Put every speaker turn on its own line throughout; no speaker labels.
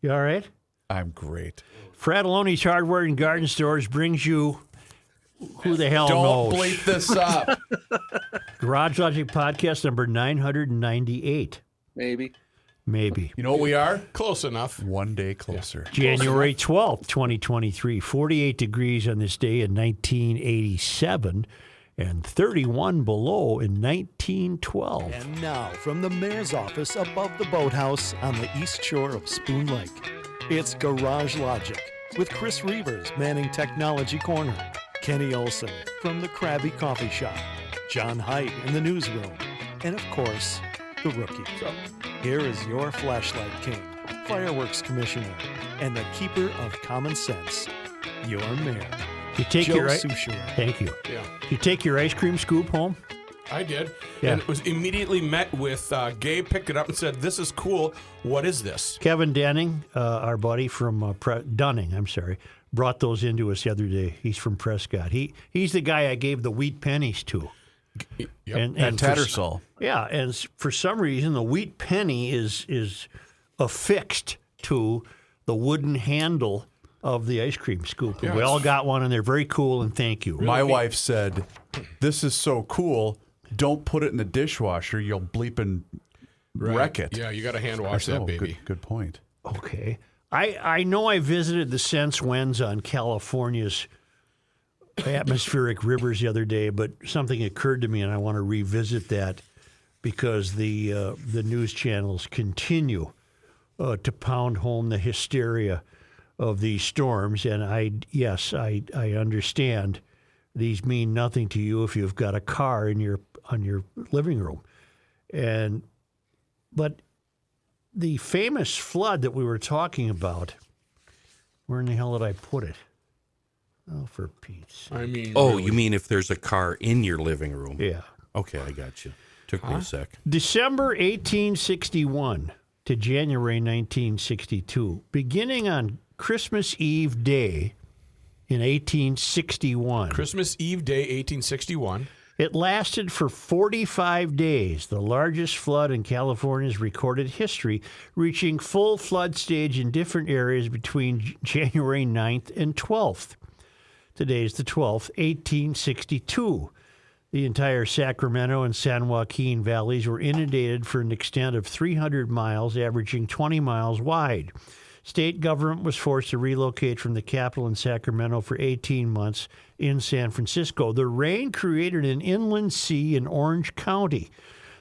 You all right?
I'm great.
Fratelloni's Hardware and Garden Stores brings you who the hell knows.
Don't bleep this up.
Garage Logic Podcast number 998.
Maybe.
You know what we are?
Close enough.
One day closer.
January 12th, 2023. 48 degrees on this day in 1987 and 31 below in 1912.
And now, from the mayor's office above the boathouse on the east shore of Spoon Lake, it's Garage Logic with Chris Reavers manning Technology Corner, Kenny Olson from the Krabby Coffee Shop, John Heidt in the newsroom, and of course, the rookie. Here is your flashlight king, fireworks commissioner, and the keeper of common sense, your mayor,
You take
Joe
your
Souchere.
Thank you.
Yeah,
You take your ice cream scoop home?
I did.
Yeah.
And it was immediately met with Gabe picked it up and said, "This is cool. What is this?"
Kevin Denning, our buddy from Dunning, brought those into us the other day. He's from Prescott. He's the guy I gave the wheat pennies to.
Yep.
And Tattersall.
Yeah, and for some reason, the wheat penny is affixed to the wooden handle of the ice cream scoop.
Yeah,
We all got one, and they're very cool, and thank you.
My wife said, "This is so cool. Don't put it in the dishwasher. You'll bleep and wreck it."
Yeah, you got to hand wash that baby.
Good point.
Okay. I know I visited the Sense Wens on California's atmospheric rivers the other day, but something occurred to me, and I want to revisit that because the news channels continue to pound home the hysteria of these storms. And I understand these mean nothing to you if you've got a car on your living room, but the famous flood that we were talking about, where in the hell did I put it? Oh, for Pete's sake.
I mean,
Oh,
really.
you mean if there's a car in your living room?
Yeah.
Okay, I got you. Took me a sec.
December 1861 to January 1962, beginning on Christmas Eve Day in 1861.
Christmas Eve Day, 1861.
It lasted for 45 days, the largest flood in California's recorded history, reaching full flood stage in different areas between January 9th and 12th. Today's the 12th, 1862. The entire Sacramento and San Joaquin valleys were inundated for an extent of 300 miles, averaging 20 miles wide. State government was forced to relocate from the capital in Sacramento for 18 months in San Francisco. The rain created an inland sea in Orange County,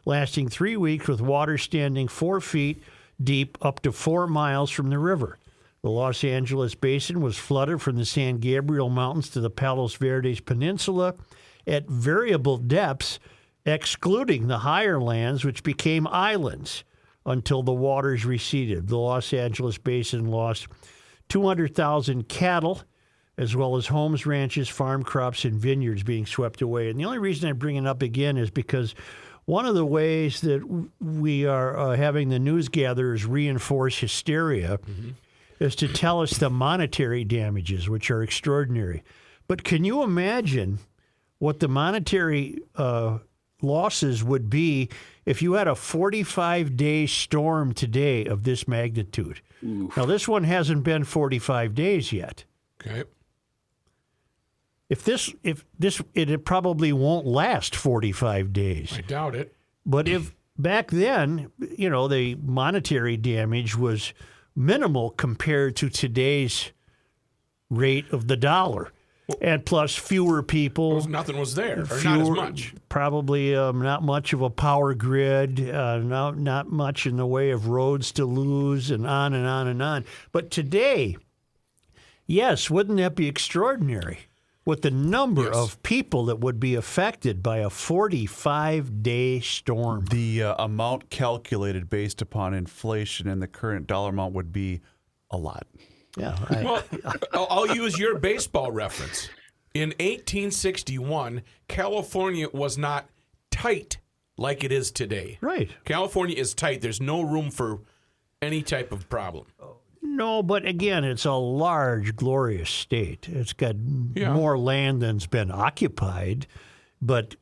lasting 3 weeks with water standing 4 feet deep up to 4 miles from the river. The Los Angeles Basin was flooded from the San Gabriel Mountains to the Palos Verdes Peninsula at variable depths, excluding the higher lands, which became islands until the waters receded. The Los Angeles Basin lost 200,000 cattle, as well as homes, ranches, farm crops, and vineyards being swept away. And the only reason I bring it up again is because one of the ways that we are having the news gatherers reinforce hysteria is to tell us the monetary damages, which are extraordinary. But can you imagine what the monetary losses would be if you had a 45-day storm today of this magnitude? Oof. Now, this one hasn't been 45 days yet.
Okay.
It probably won't last 45 days.
I doubt it.
But if back then, the monetary damage was minimal compared to today's rate of the dollar. And plus fewer people.
Nothing was there, or not as much.
Probably not much of a power grid, not much in the way of roads to lose, and on and on and on. But today, yes, wouldn't that be extraordinary? With the number of people that would be affected by a 45-day storm.
The amount calculated based upon inflation and the current dollar amount would be a lot.
Yeah.
Well, I'll use your baseball reference. In 1861, California was not tight like it is today.
Right.
California is tight. There's no room for any type of problem.
No, but again, it's a large, glorious state. It's got more land than's been occupied. But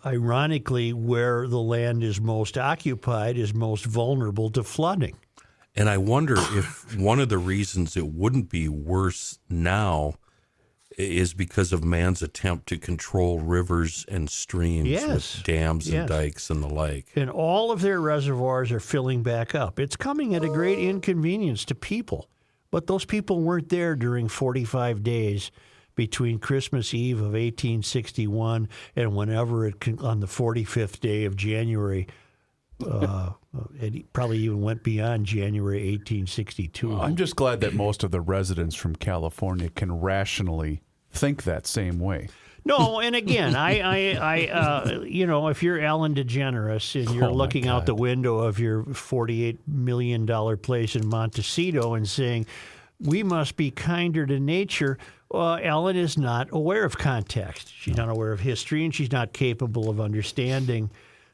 ironically, where the land is most occupied is most vulnerable to flooding.
And I wonder if one of the reasons it wouldn't be worse now is because of man's attempt to control rivers and streams with dams and dikes and the like.
And all of their reservoirs are filling back up. It's coming at a great inconvenience to people. But those people weren't there during 45 days between Christmas Eve of 1861 and whenever on the 45th day of January. It probably even went beyond January 1862.
I'm just glad that most of the residents from California can rationally think that same way.
No, and again, I if you're Ellen DeGeneres and you're looking out the window of your $48 million place in Montecito and saying, we must be kinder to nature, Ellen is not aware of context. She's not aware of history, and she's not capable of understanding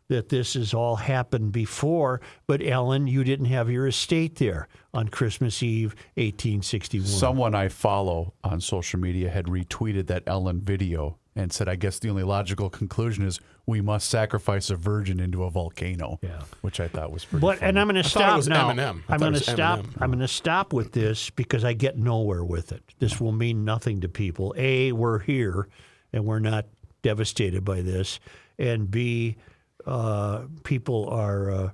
that this has all happened before. But, Ellen, you didn't have your estate there on Christmas Eve, 1861.
Someone I follow on social media had retweeted that Ellen video and said, I guess the only logical conclusion is we must sacrifice a virgin into a volcano, which I thought was pretty funny.
And I'm going to stop now.
Eminem.
I'm going to stop. I'm going to stop with this because I get nowhere with it. This will mean nothing to people. A, we're here, and we're not devastated by this. And B, people are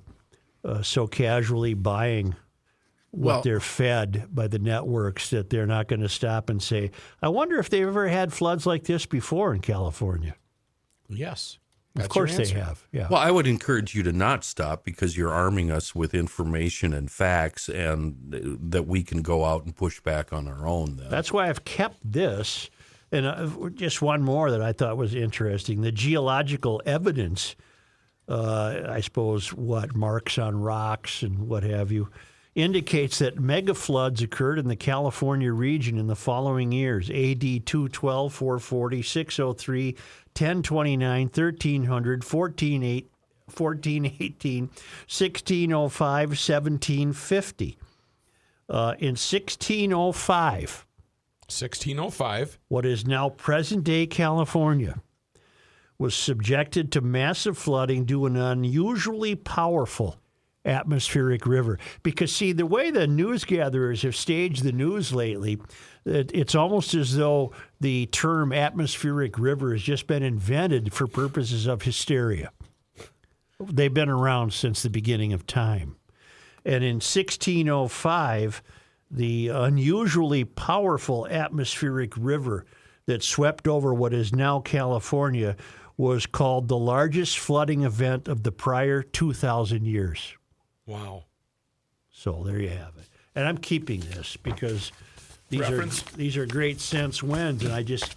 so casually buying what they're fed by the networks that they're not going to stop and say, I wonder if they've ever had floods like this before in California.
Yes.
Of course they have. Yeah.
Well, I would encourage you to not stop because you're arming us with information and facts and that we can go out and push back on our own then.
That's why I've kept this. And just one more that I thought was interesting. The geological evidence, I suppose, marks on rocks and what have you, indicates that mega floods occurred in the California region in the following years: AD 212, 440, 603, 1029, 1300, 1418, 1605, 1750. In 1605, what is now present-day California was subjected to massive flooding due to an unusually powerful atmospheric river. Because, see, the way the news gatherers have staged the news lately, it's almost as though the term atmospheric river has just been invented for purposes of hysteria. They've been around since the beginning of time. And in 1605, the unusually powerful atmospheric river that swept over what is now California was called the largest flooding event of the prior 2,000 years.
Wow.
So there you have it. And I'm keeping this because these are great sense winds, and I just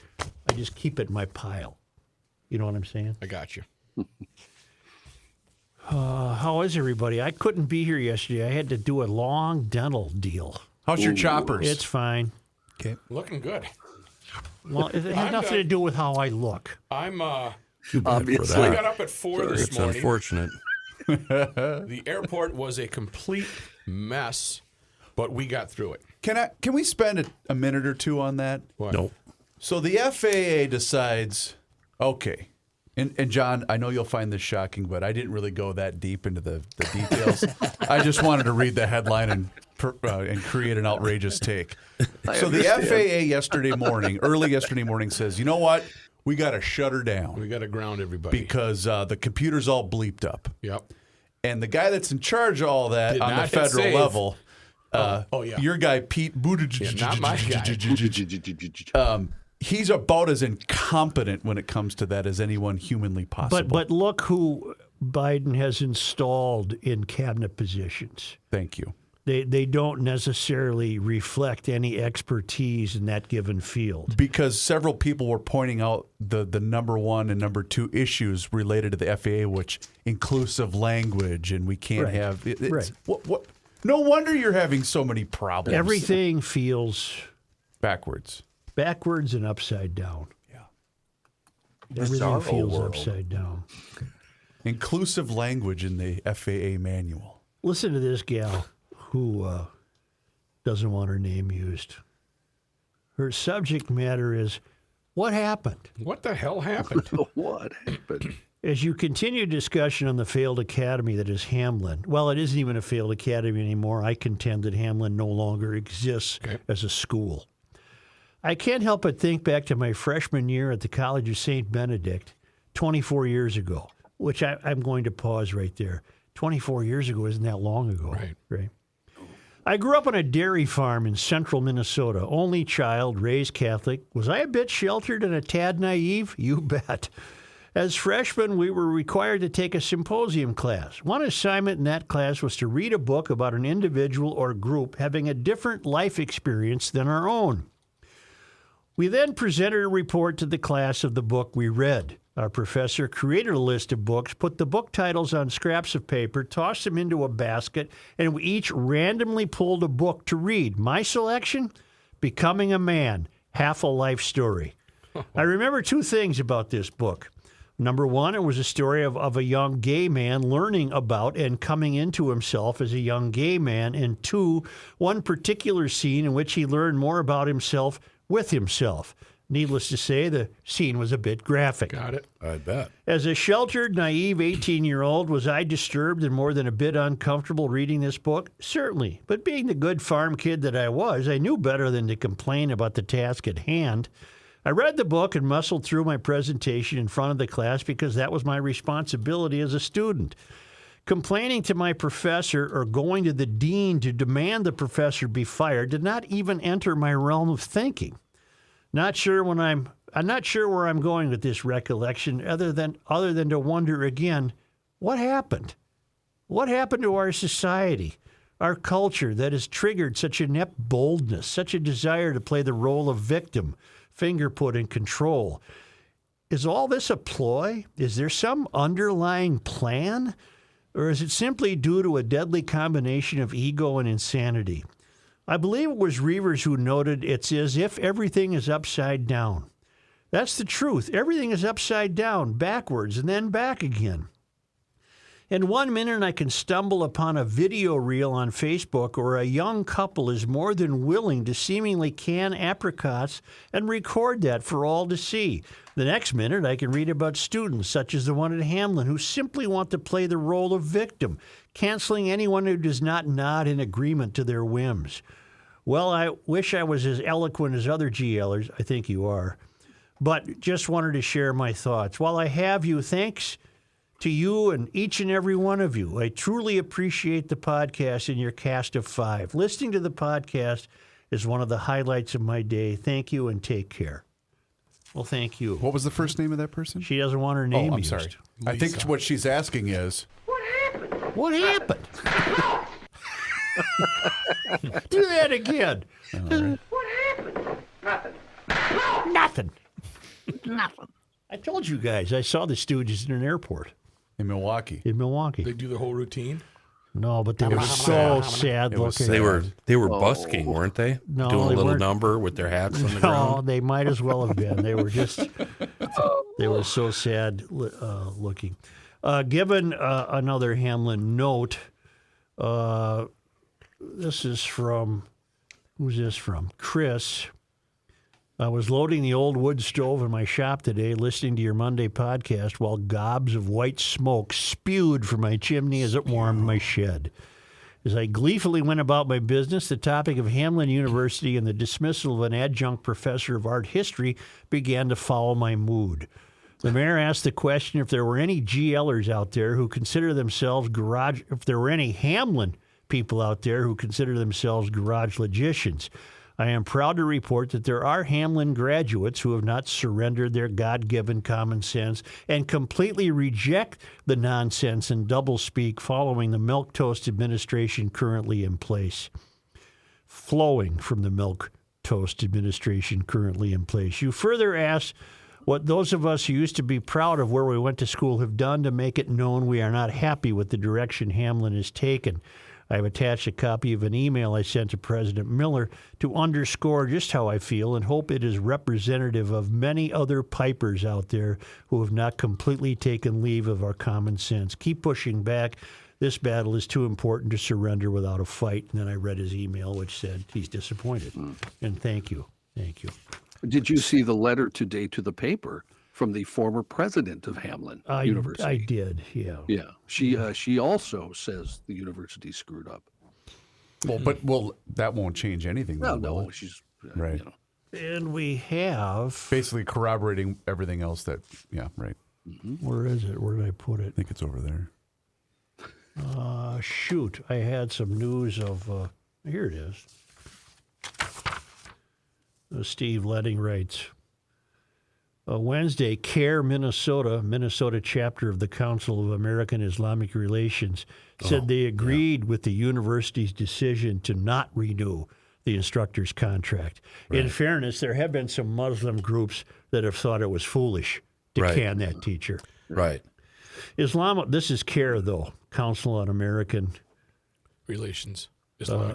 keep it in my pile. You know what I'm saying?
I got you.
How is everybody? I couldn't be here yesterday. I had to do a long dental deal.
How's your choppers?
It's fine.
Okay.
Looking good.
Well, it has nothing to do with how I look.
I'm
Obviously.
I got up at 4 this
It's
morning.
unfortunate.
The airport was a complete mess, but we got through it.
Can we spend a minute or two on that?
What?
Nope.
So the FAA decides, okay, and John, I know you'll find this shocking, but I didn't really go that deep into the details. I just wanted to read the headline and create an outrageous take. So the FAA early yesterday morning says, you know what? We got to shut her down.
We got to ground everybody.
Because the computer's all bleeped up.
Yep.
And the guy that's in charge of all that
Did
on the
not hit
federal
save.
level,
yeah.
your guy, Pete Buttigieg,
Yeah, not my guy.
he's about as incompetent when it comes to that as anyone humanly possible.
But look who Biden has installed in cabinet positions.
Thank you.
They don't necessarily reflect any expertise in that given field.
Because several people were pointing out the number one and number two issues related to the FAA, which inclusive language, and we can't have it's,
Right.
What? No wonder you're having so many problems.
Everything feels
backwards
and upside down.
Yeah.
Everything
Bizarro
feels
world.
upside down.
Inclusive language in the FAA manual.
Listen to this gal who doesn't want her name used. Her subject matter is, what happened?
What the hell happened?
What happened?
As you continue discussion on the failed academy that is Hamlin, well, it isn't even a failed academy anymore. I contend that Hamlin no longer exists as a school. I can't help but think back to my freshman year at the College of St. Benedict 24 years ago, which I'm going to pause right there. 24 years ago isn't that long ago. Right. I grew up on a dairy farm in central Minnesota. Only child, raised Catholic. Was I a bit sheltered and a tad naive? You bet. As freshmen, we were required to take a symposium class. One assignment in that class was to read a book about an individual or group having a different life experience than our own. We then presented a report to the class of the book we read. Our professor created a list of books, put the book titles on scraps of paper, tossed them into a basket, and we each randomly pulled a book to read. My selection? Becoming a Man, Half a Life Story. I remember two things about this book. Number one, it was a story of a young gay man learning about and coming into himself as a young gay man. And two, one particular scene in which he learned more about himself with himself. Needless to say, the scene was a bit graphic.
Got it.
I bet.
As a sheltered, naive 18-year-old, was I disturbed and more than a bit uncomfortable reading this book? Certainly. But being the good farm kid that I was, I knew better than to complain about the task at hand. I read the book and muscled through my presentation in front of the class because that was my responsibility as a student. Complaining to my professor or going to the dean to demand the professor be fired did not even enter my realm of thinking. I'm not sure where I'm going with this recollection other than to wonder again, what happened? What happened to our society, our culture that has triggered such inept boldness, such a desire to play the role of victim, finger put in control? Is all this a ploy? Is there some underlying plan? Or is it simply due to a deadly combination of ego and insanity? I believe it was Reavers who noted it's as if everything is upside down. That's the truth. Everything is upside down, backwards, and then back again. In 1 minute, I can stumble upon a video reel on Facebook where a young couple is more than willing to seemingly can apricots and record that for all to see. The next minute, I can read about students, such as the one at Hamlin, who simply want to play the role of victim, canceling anyone who does not nod in agreement to their whims. Well, I wish I was as eloquent as other GLers. I think you are. But just wanted to share my thoughts. While I have you, thanks to you and each and every one of you. I truly appreciate the podcast and your cast of 5. Listening to the podcast is one of the highlights of my day. Thank you and take care. Well, thank you.
What was the first name of that person?
She doesn't want her name used.
Sorry. I think what she's asking is,
what happened? Do that again.
Right.
What happened?
Nothing. Nothing. I told you guys, I saw the Stooges in an airport.
In Milwaukee.
They do the whole routine?
No, but they were so sad looking.
They were busking, weren't they?
No,
doing a
they
little
weren't.
number with their hats on the
No,
ground.
they might as well have been. They were they were so sad looking. Given another Hamlin note, this is from, who's this from? Chris. I was loading the old wood stove in my shop today, listening to your Monday podcast while gobs of white smoke spewed from my chimney as it warmed my shed. As I gleefully went about my business, the topic of Hamlin University and the dismissal of an adjunct professor of art history began to foul my mood. The mayor asked the question if there were any GLers out there who consider themselves if there were any Hamlin people out there who consider themselves garage logicians. I am proud to report that there are Hamlin graduates who have not surrendered their God-given common sense and completely reject the nonsense and doublespeak following the milquetoast administration currently in place. Flowing from the milquetoast administration currently in place. You further ask what those of us who used to be proud of where we went to school have done to make it known we are not happy with the direction Hamlin has taken. I have attached a copy of an email I sent to President Miller to underscore just how I feel and hope it is representative of many other pipers out there who have not completely taken leave of our common sense. Keep pushing back. This battle is too important to surrender without a fight. And then I read his email, which said he's disappointed. And thank you. Thank you.
Did you see the letter today to the paper
from the former president of Hamlin University.
I did, yeah.
Yeah. She also says the university screwed up.
Well, that won't change anything.
Well,
though, will
no,
it?
she's
Right.
You know.
And we have...
Basically corroborating everything else that, yeah, right.
Where is it? Where did I put it?
I think it's over there.
Shoot, I had some news of... here it is. Steve Letting writes, Wednesday, CARE Minnesota chapter of the Council of American Islamic Relations, said they agreed with the university's decision to not renew the instructor's contract. Right. In fairness, there have been some Muslim groups that have thought it was foolish to can that teacher.
Right.
This is CARE, though, Council on American
Relations.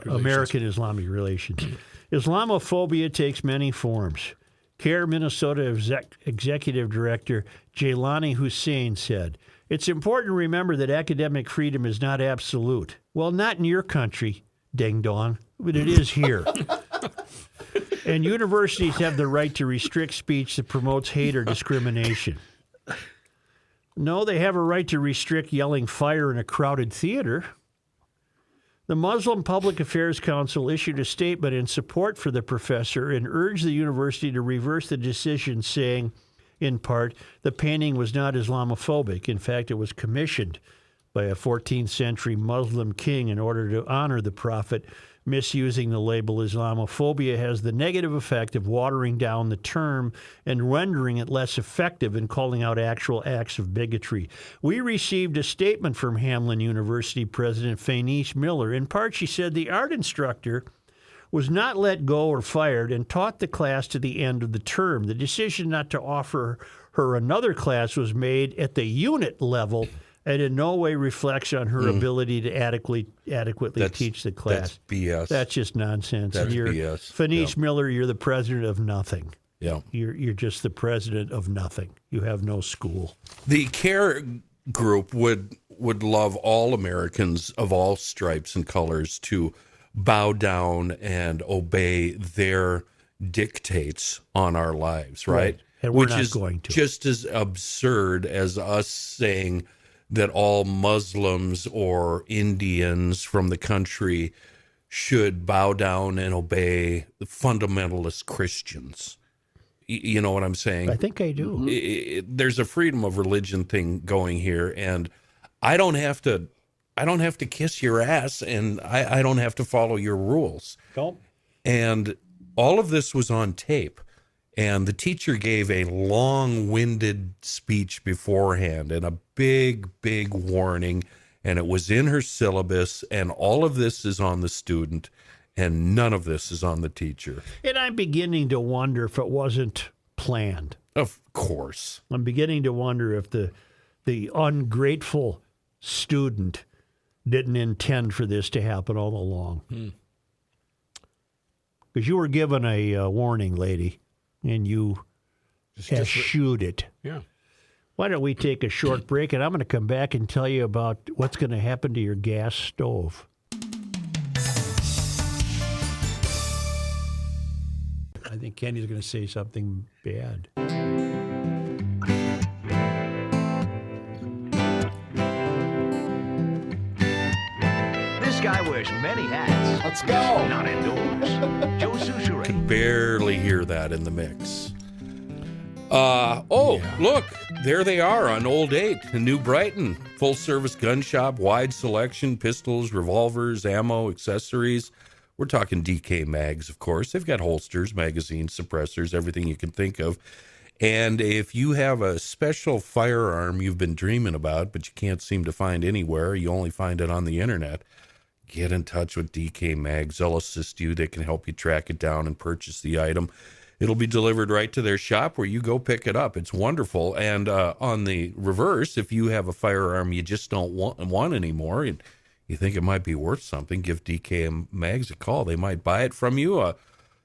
American Islamic Relations. Islamophobia takes many forms. CARE Minnesota Executive Director Jailani Hussein said, "It's important to remember that academic freedom is not absolute. Well, not in your country, ding dong, but it is here. And universities have the right to restrict speech that promotes hate or discrimination. No, they have a right to restrict yelling fire in a crowded theater." The Muslim Public Affairs Council issued a statement in support for the professor and urged the university to reverse the decision, saying, in part, the painting was not Islamophobic. In fact, it was commissioned by a 14th century Muslim king in order to honor the prophet. Misusing the label Islamophobia has the negative effect of watering down the term and rendering it less effective in calling out actual acts of bigotry. We received a statement from Hamlin University President Fanice Miller. In part, she said the art instructor was not let go or fired and taught the class to the end of the term. The decision not to offer her another class was made at the unit level and in no way reflects on her ability to adequately teach the class.
That's BS.
That's just nonsense.
That's BS.
Fanice Miller, you're the president of nothing.
Yeah.
You're just the president of nothing. You have no school.
The CARE group would love all Americans of all stripes and colors to bow down and obey their dictates on our lives, right?
And we're
Which
not
is
going to.
Just as absurd as us saying that all Muslims or Indians from the country should bow down and obey the fundamentalist Christians. You know what I'm saying?
I think I do.
There's a freedom of religion thing going here, and I don't have to kiss your ass, and I don't have to follow your rules.
Don't.
And all of this was on tape. And the teacher gave a long-winded speech beforehand and a big, big warning, and it was in her syllabus, and all of this is on the student, and none of this is on the teacher.
And I'm beginning to wonder if it wasn't planned.
Of course.
I'm beginning to wonder if the ungrateful student didn't intend for this to happen all along. Because you were given a warning, lady. And you eschewed it.
Yeah.
Why don't we take a short break, and I'm going to come back and tell you about what's going to happen to your gas stove. I think Kenny's going to say something bad.
This guy wears many hats.
Let's go.
Not indoors. Joe Souchere.
Can barely hear that in the mix. Look, there they are on Old 8 in New Brighton. Full-service gun shop, wide selection, pistols, revolvers, ammo, accessories. We're talking DK mags, of course. They've got holsters, magazines, suppressors, everything you can think of. And if you have a special firearm you've been dreaming about, but you can't seem to find anywhere, you only find it on the internet, get in touch with DK Mags. They'll assist you. They can help you track it down and purchase the item. It'll be delivered right to their shop where you go pick it up. It's wonderful. And on the reverse, if you have a firearm you just don't want anymore and you think it might be worth something, give DK Mags a call. They might buy it from you, a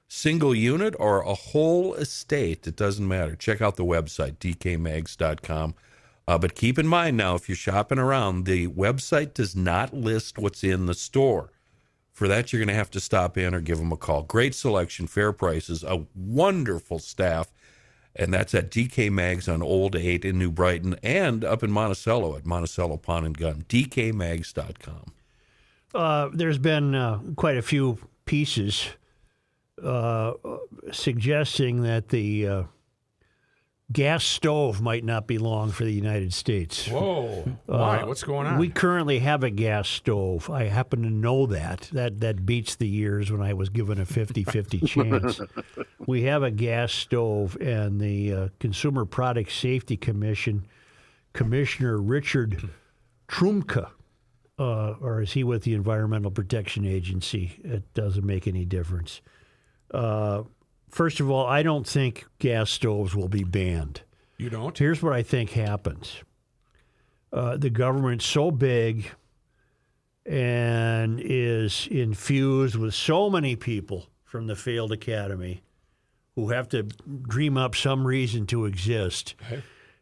single unit or a whole estate. It doesn't matter. Check out the website, dkmags.com. But keep in mind now, if you're shopping around, the website does not list what's in the store. For that, you're going to have to stop in or give them a call. Great selection, fair prices, a wonderful staff, And that's at DK Mags on Old 8 in New Brighton and up in Monticello at Monticello Pawn and Gun, dkmags.com.
There's been quite a few pieces suggesting that the gas stove might not be long for the United States.
Whoa. Why? What's going on?
We currently have a gas stove. I happen to know that. That beats the years when I was given a 50-50 chance. We have a gas stove, and the Consumer Product Safety Commission, Commissioner Richard Trumka, or is he with the Environmental Protection Agency? It doesn't make any difference. First of all, I don't think gas stoves will be banned.
You don't?
Here's what I think happens. The government's so big and is infused with so many people from the failed academy who have to dream up some reason to exist,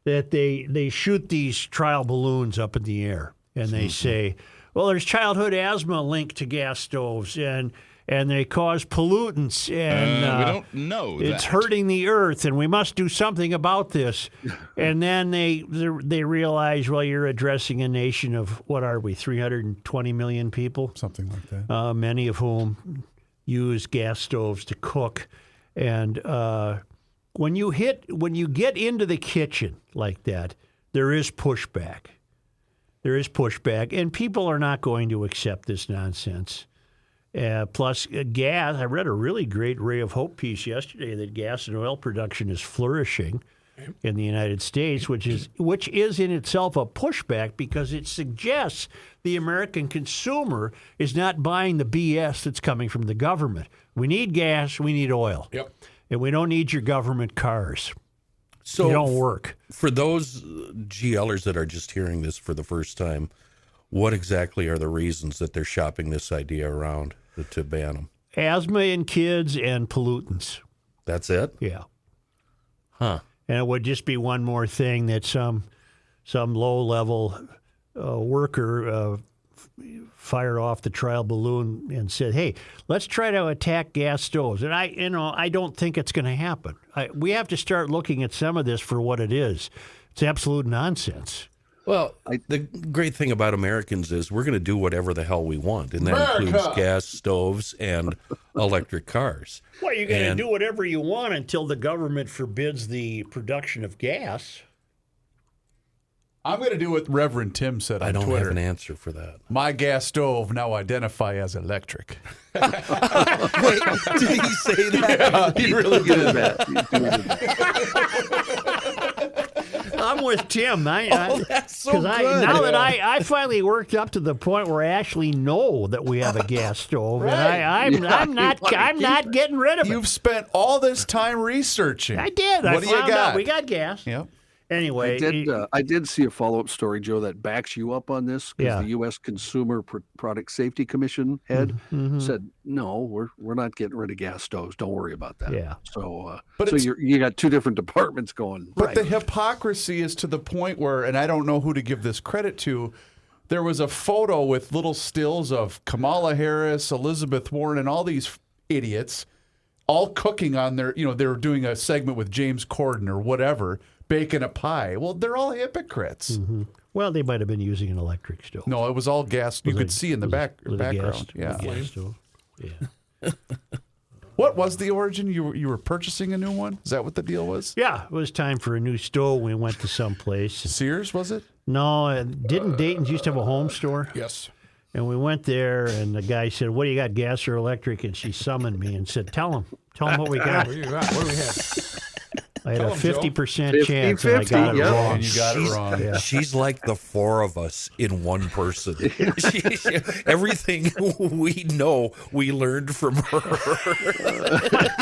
that they shoot these trial balloons up in the air and they say, well, there's childhood asthma linked to gas stoves and they cause pollutants, and
we don't know
it's
that.
hurting the earth, and we must do something about this. And then they realize, well, you're addressing a nation of, what are we, 320 million people?
Something like that.
Many of whom use gas stoves to cook. And when you get into the kitchen like that, there is pushback. There is pushback, and people are not going to accept this nonsense. Plus, gas. I read a really great Ray of Hope piece yesterday that gas and oil production is flourishing in the United States, which is in itself a pushback because it suggests the American consumer is not buying the BS that's coming from the government. We need gas, we need oil, and we don't need your government cars.
So
they don't work.
For those GLers that are just hearing this for the first time, what exactly are the reasons that they're shopping this idea around to ban them?
Asthma in kids and pollutants.
That's it?
Yeah.
Huh.
And it would just be one more thing that some low-level worker fired off the trial balloon and said, "Hey, let's try to attack gas stoves." And I don't think it's going to happen. We have to start looking at some of this for what it is. It's absolute nonsense.
Well, the great thing about Americans is we're going to do whatever the hell we want, and that includes gas stoves and electric cars.
Well, you're going to do whatever you want until the government forbids the production of gas.
I'm going to do what Reverend Tim said on Twitter.
I don't have an answer for that.
My gas stove now identify as electric.
Wait, did he say that?
Yeah, he really did
that.
I'm with Tim.
That's so good.
Now that I finally worked up to the point where I actually know that we have a gas stove, and I'm not getting rid of it.
You've spent all this time researching.
I did.
What do you got?
We got gas.
Yep.
Anyway,
I did see a follow-up story, Joe, that backs you up on this because the U.S. Consumer Product Safety Commission head said, "No, we're not getting rid of gas stoves. Don't worry about that."
Yeah.
So,
But
you got two different departments going.
But the hypocrisy is to the point where, and I don't know who to give this credit to, there was a photo with little stills of Kamala Harris, Elizabeth Warren, and all these idiots all cooking on their, they were doing a segment with James Corden or whatever, baking a pie. Well, they're all hypocrites.
Mm-hmm. Well, they might have been using an electric stove.
No, it was all gas. You could see in the background.
Gas stove. Yeah.
What was the origin? You were purchasing a new one? Is that what the deal was?
Yeah, it was time for a new stove. We went to some place.
Sears, was it?
No, didn't Dayton's used to have a home store?
Yes.
And we went there, and the guy said, "What do you got, gas or electric?" And she summoned me and said, "Tell him what we got."
What do you got? What do we have?
I had a 50%
50,
chance, and I got it wrong.
And you got it wrong.
Yeah.
She's like the four of us in one person. Everything we know, we learned from her.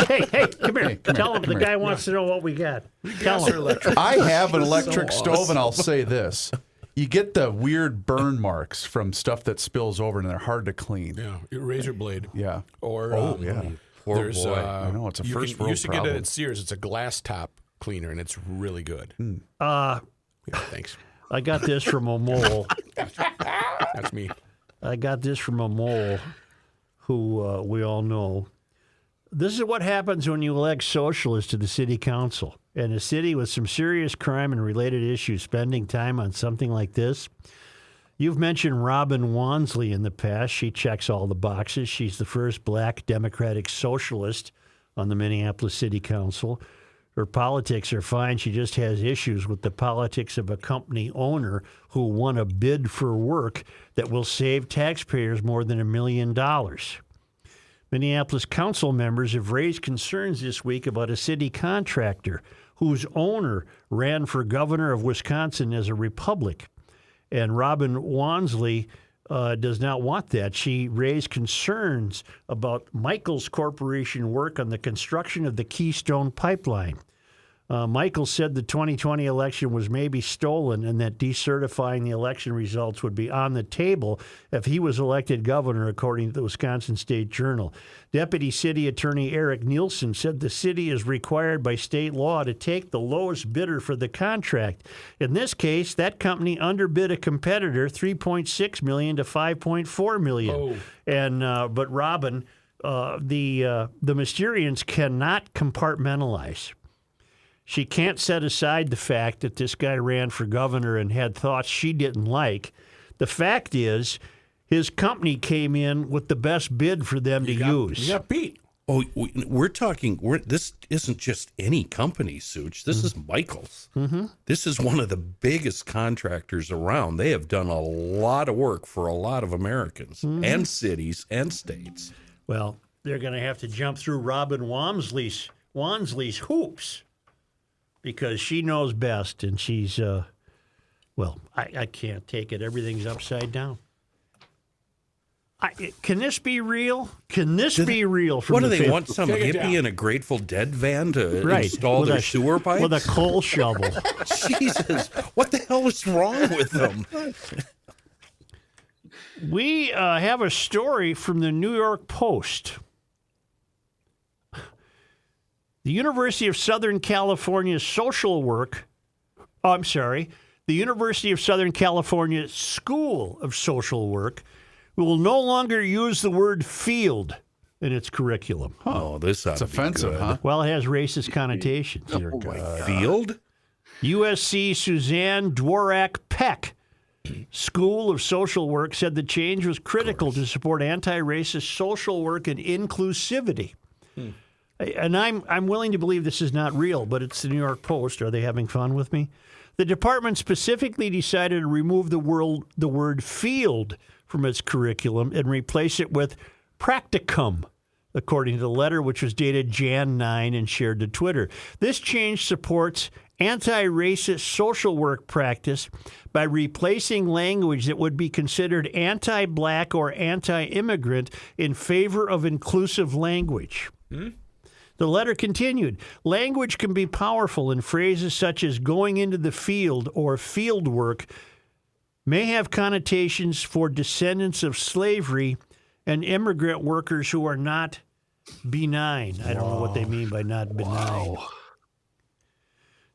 Hey, come here. Tell him the guy wants to know what we got. Tell him.
I have an electric stove, and I'll say this. You get the weird burn marks from stuff that spills over, and they're hard to clean.
Yeah, your razor blade.
Yeah.
Or
yeah.
Poor
there's,
boy.
I know, it's a first world
used to get
problem.
it at Sears. It's a glass top cleaner, and it's really good.
Uh,
Yeah, thanks.
I got this from a mole.
That's me.
I got this from a mole who we all know. This is what happens when you elect socialists to the city council. and a city with some serious crime and related issues spending time on something like this. You've mentioned Robin Wansley in the past. She checks all the boxes. She's the first black Democratic socialist on the Minneapolis City Council. Her politics are fine. She just has issues with the politics of a company owner who won a bid for work that will save taxpayers more than $1 million. Minneapolis council members have raised concerns this week about a city contractor whose owner ran for governor of Wisconsin as a Republican. And Robin Wansley does not want that. She raised concerns about Michaels Corporation work on the construction of the Keystone Pipeline. Michaels said the 2020 election was maybe stolen and that decertifying the election results would be on the table if he was elected governor, according to the Wisconsin State Journal. Deputy City Attorney Eric Nielsen said the city is required by state law to take the lowest bidder for the contract. In this case, that company underbid a competitor $3.6 million to $5.4 million.
Oh.
And but Robin, the Mysterians cannot compartmentalize. She can't set aside the fact that this guy ran for governor and had thoughts she didn't like. The fact is, his company came in with the best bid for them to use.
You got beat.
Oh, we're talking. This isn't just any company, Such. This is Michaels. Mm-hmm. This is one of the biggest contractors around. They have done a lot of work for a lot of Americans and cities and states.
Well, they're going to have to jump through Robin Wansley's hoops, because she knows best, and she's, I can't take it. Everything's upside down. Can this be real? Can this be real? From
What do
the
they
50s?
want? Some
Take it
hippie
down.
in a Grateful Dead van to
Right.
install
With
their
a-
sewer pipes?
With a coal shovel.
Jesus, what the hell is wrong with them?
We have a story from the New York Post. The University of Southern California the University of Southern California School of Social Work will no longer use the word field in its curriculum.
Oh, this ought
It's
to be
offensive,
good.
huh?
Well, it has racist connotations.
Field?
USC Suzanne Dworak Peck School of Social Work said the change was critical to support anti-racist social work and inclusivity. And I'm willing to believe this is not real, but it's the New York Post. Are they having fun with me? The department specifically decided to remove the word field from its curriculum and replace it with practicum, according to the letter, which was dated Jan 9 and shared to Twitter. This change supports anti-racist social work practice by replacing language that would be considered anti-black or anti-immigrant in favor of inclusive language. The letter continued, language can be powerful, and phrases such as going into the field or field work may have connotations for descendants of slavery and immigrant workers who are not benign. I don't know what they mean by not benign.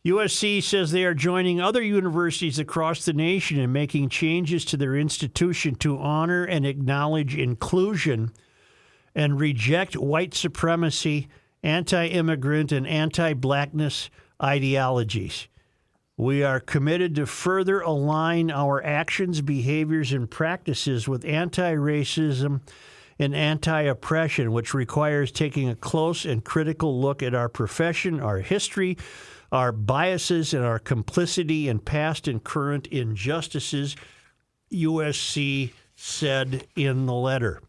USC says they are joining other universities across the nation in making changes to their institution to honor and acknowledge inclusion and reject white supremacy, anti-immigrant, and anti-blackness ideologies. We are committed to further align our actions, behaviors, and practices with anti-racism and anti-oppression, which requires taking a close and critical look at our profession, our history, our biases, and our complicity in past and current injustices, USC said in the letter.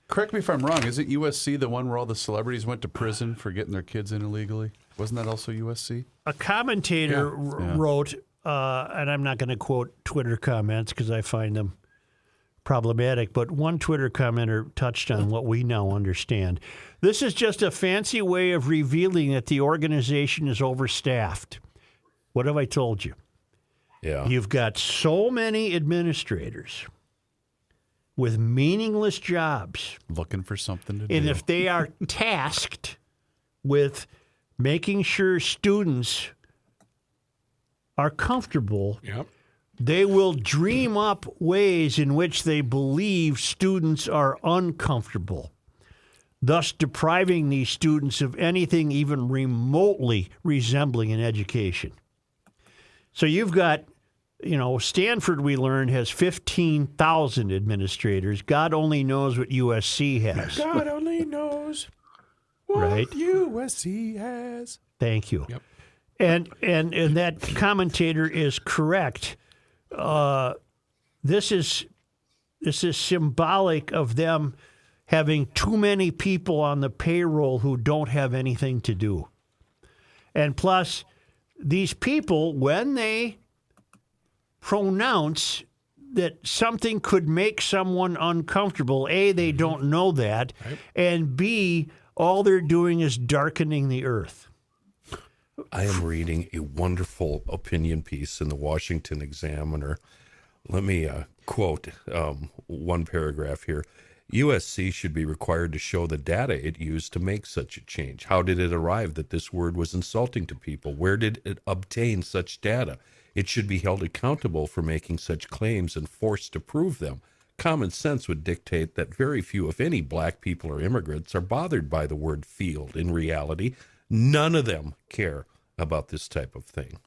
Correct me if I'm wrong. Isn't USC the one where all the celebrities went to prison for getting their kids in illegally? Wasn't that also USC?
A commentator wrote, and I'm not going to quote Twitter comments because I find them problematic, but one Twitter commenter touched on what we now understand. This is just a fancy way of revealing that the organization is overstaffed. What have I told you?
Yeah.
You've got so many administrators with meaningless jobs.
Looking for something to
And
do.
if they are tasked with making sure students are comfortable,
Yep.
they will dream up ways in which they believe students are uncomfortable. thus depriving these students of anything even remotely resembling an education. So you've got, Stanford, we learned, has 15,000 administrators. God only knows what USC has.
God only knows what
Right.
USC has.
Thank you.
Yep.
And that commentator is correct. This is symbolic of them having too many people on the payroll who don't have anything to do. And plus, these people, when they pronounce that something could make someone uncomfortable, A, they don't know that,
Right.
and B, all they're doing is darkening the earth.
I am reading a wonderful opinion piece in the Washington Examiner. Let me quote one paragraph here. USC should be required to show the data it used to make such a change. How did it arrive that this word was insulting to people? Where did it obtain such data? It should be held accountable for making such claims and forced to prove them. Common sense would dictate that very few, if any, black people or immigrants are bothered by the word field. In reality, none of them care about this type of thing.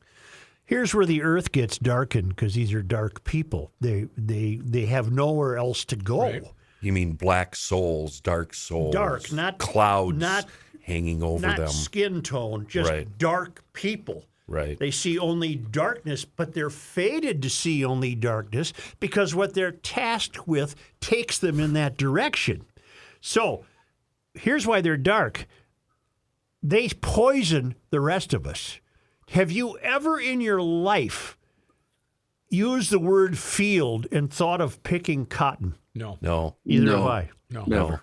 Here's where the earth gets darkened because these are dark people. They have nowhere else to go.
Right.
You mean black souls, dark souls,
Dark, not
clouds
not
hanging over
not
them.
skin tone, just
Right.
dark people.
Right.
They see only darkness, but they're fated to see only darkness because what they're tasked with takes them in that direction. So here's why they're dark. They poison the rest of us. Have you ever in your life used the word field and thought of picking cotton?
No.
No.
Either
No.
have I.
No.
Never.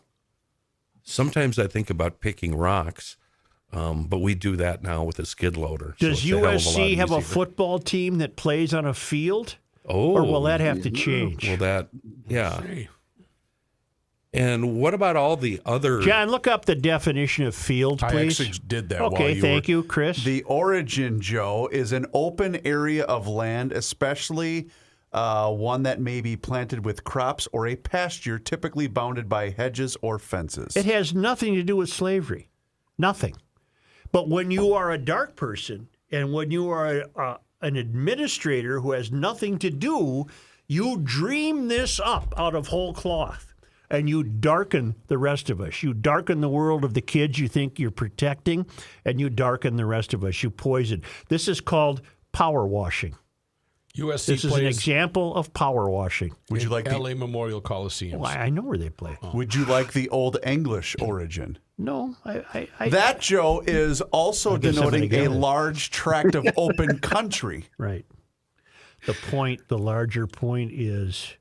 Sometimes I think about picking rocks, but we do that now with a skid loader. so
Does
it's a hell of a lot
USC have a
easier.
football team that plays on a field?
Oh,
Or will that have to change?
Well, that, yeah.
Hey.
And what about all the other?
John, look up the definition of field,
I
please.
actually did that.
Okay,
while you
thank
were...
you, Chris.
The origin, Joe, is an open area of land, especially one that may be planted with crops or a pasture, typically bounded by hedges or fences.
It has nothing to do with slavery. Nothing. But when you are a dark person and when you are an administrator who has nothing to do, you dream this up out of whole cloth. And you darken the rest of us. You darken the world of the kids you think you're protecting, and you darken the rest of us. You poison. This is called power washing.
USC
This is an
plays
example of power washing.
Would you like the
LA Memorial Coliseum.
Well, I know where they play.
Would you like the Old English origin?
No, I
That, Joe, is also
guess I'm gonna
denoting
get
a
it.
large tract of open country.
right. The larger point is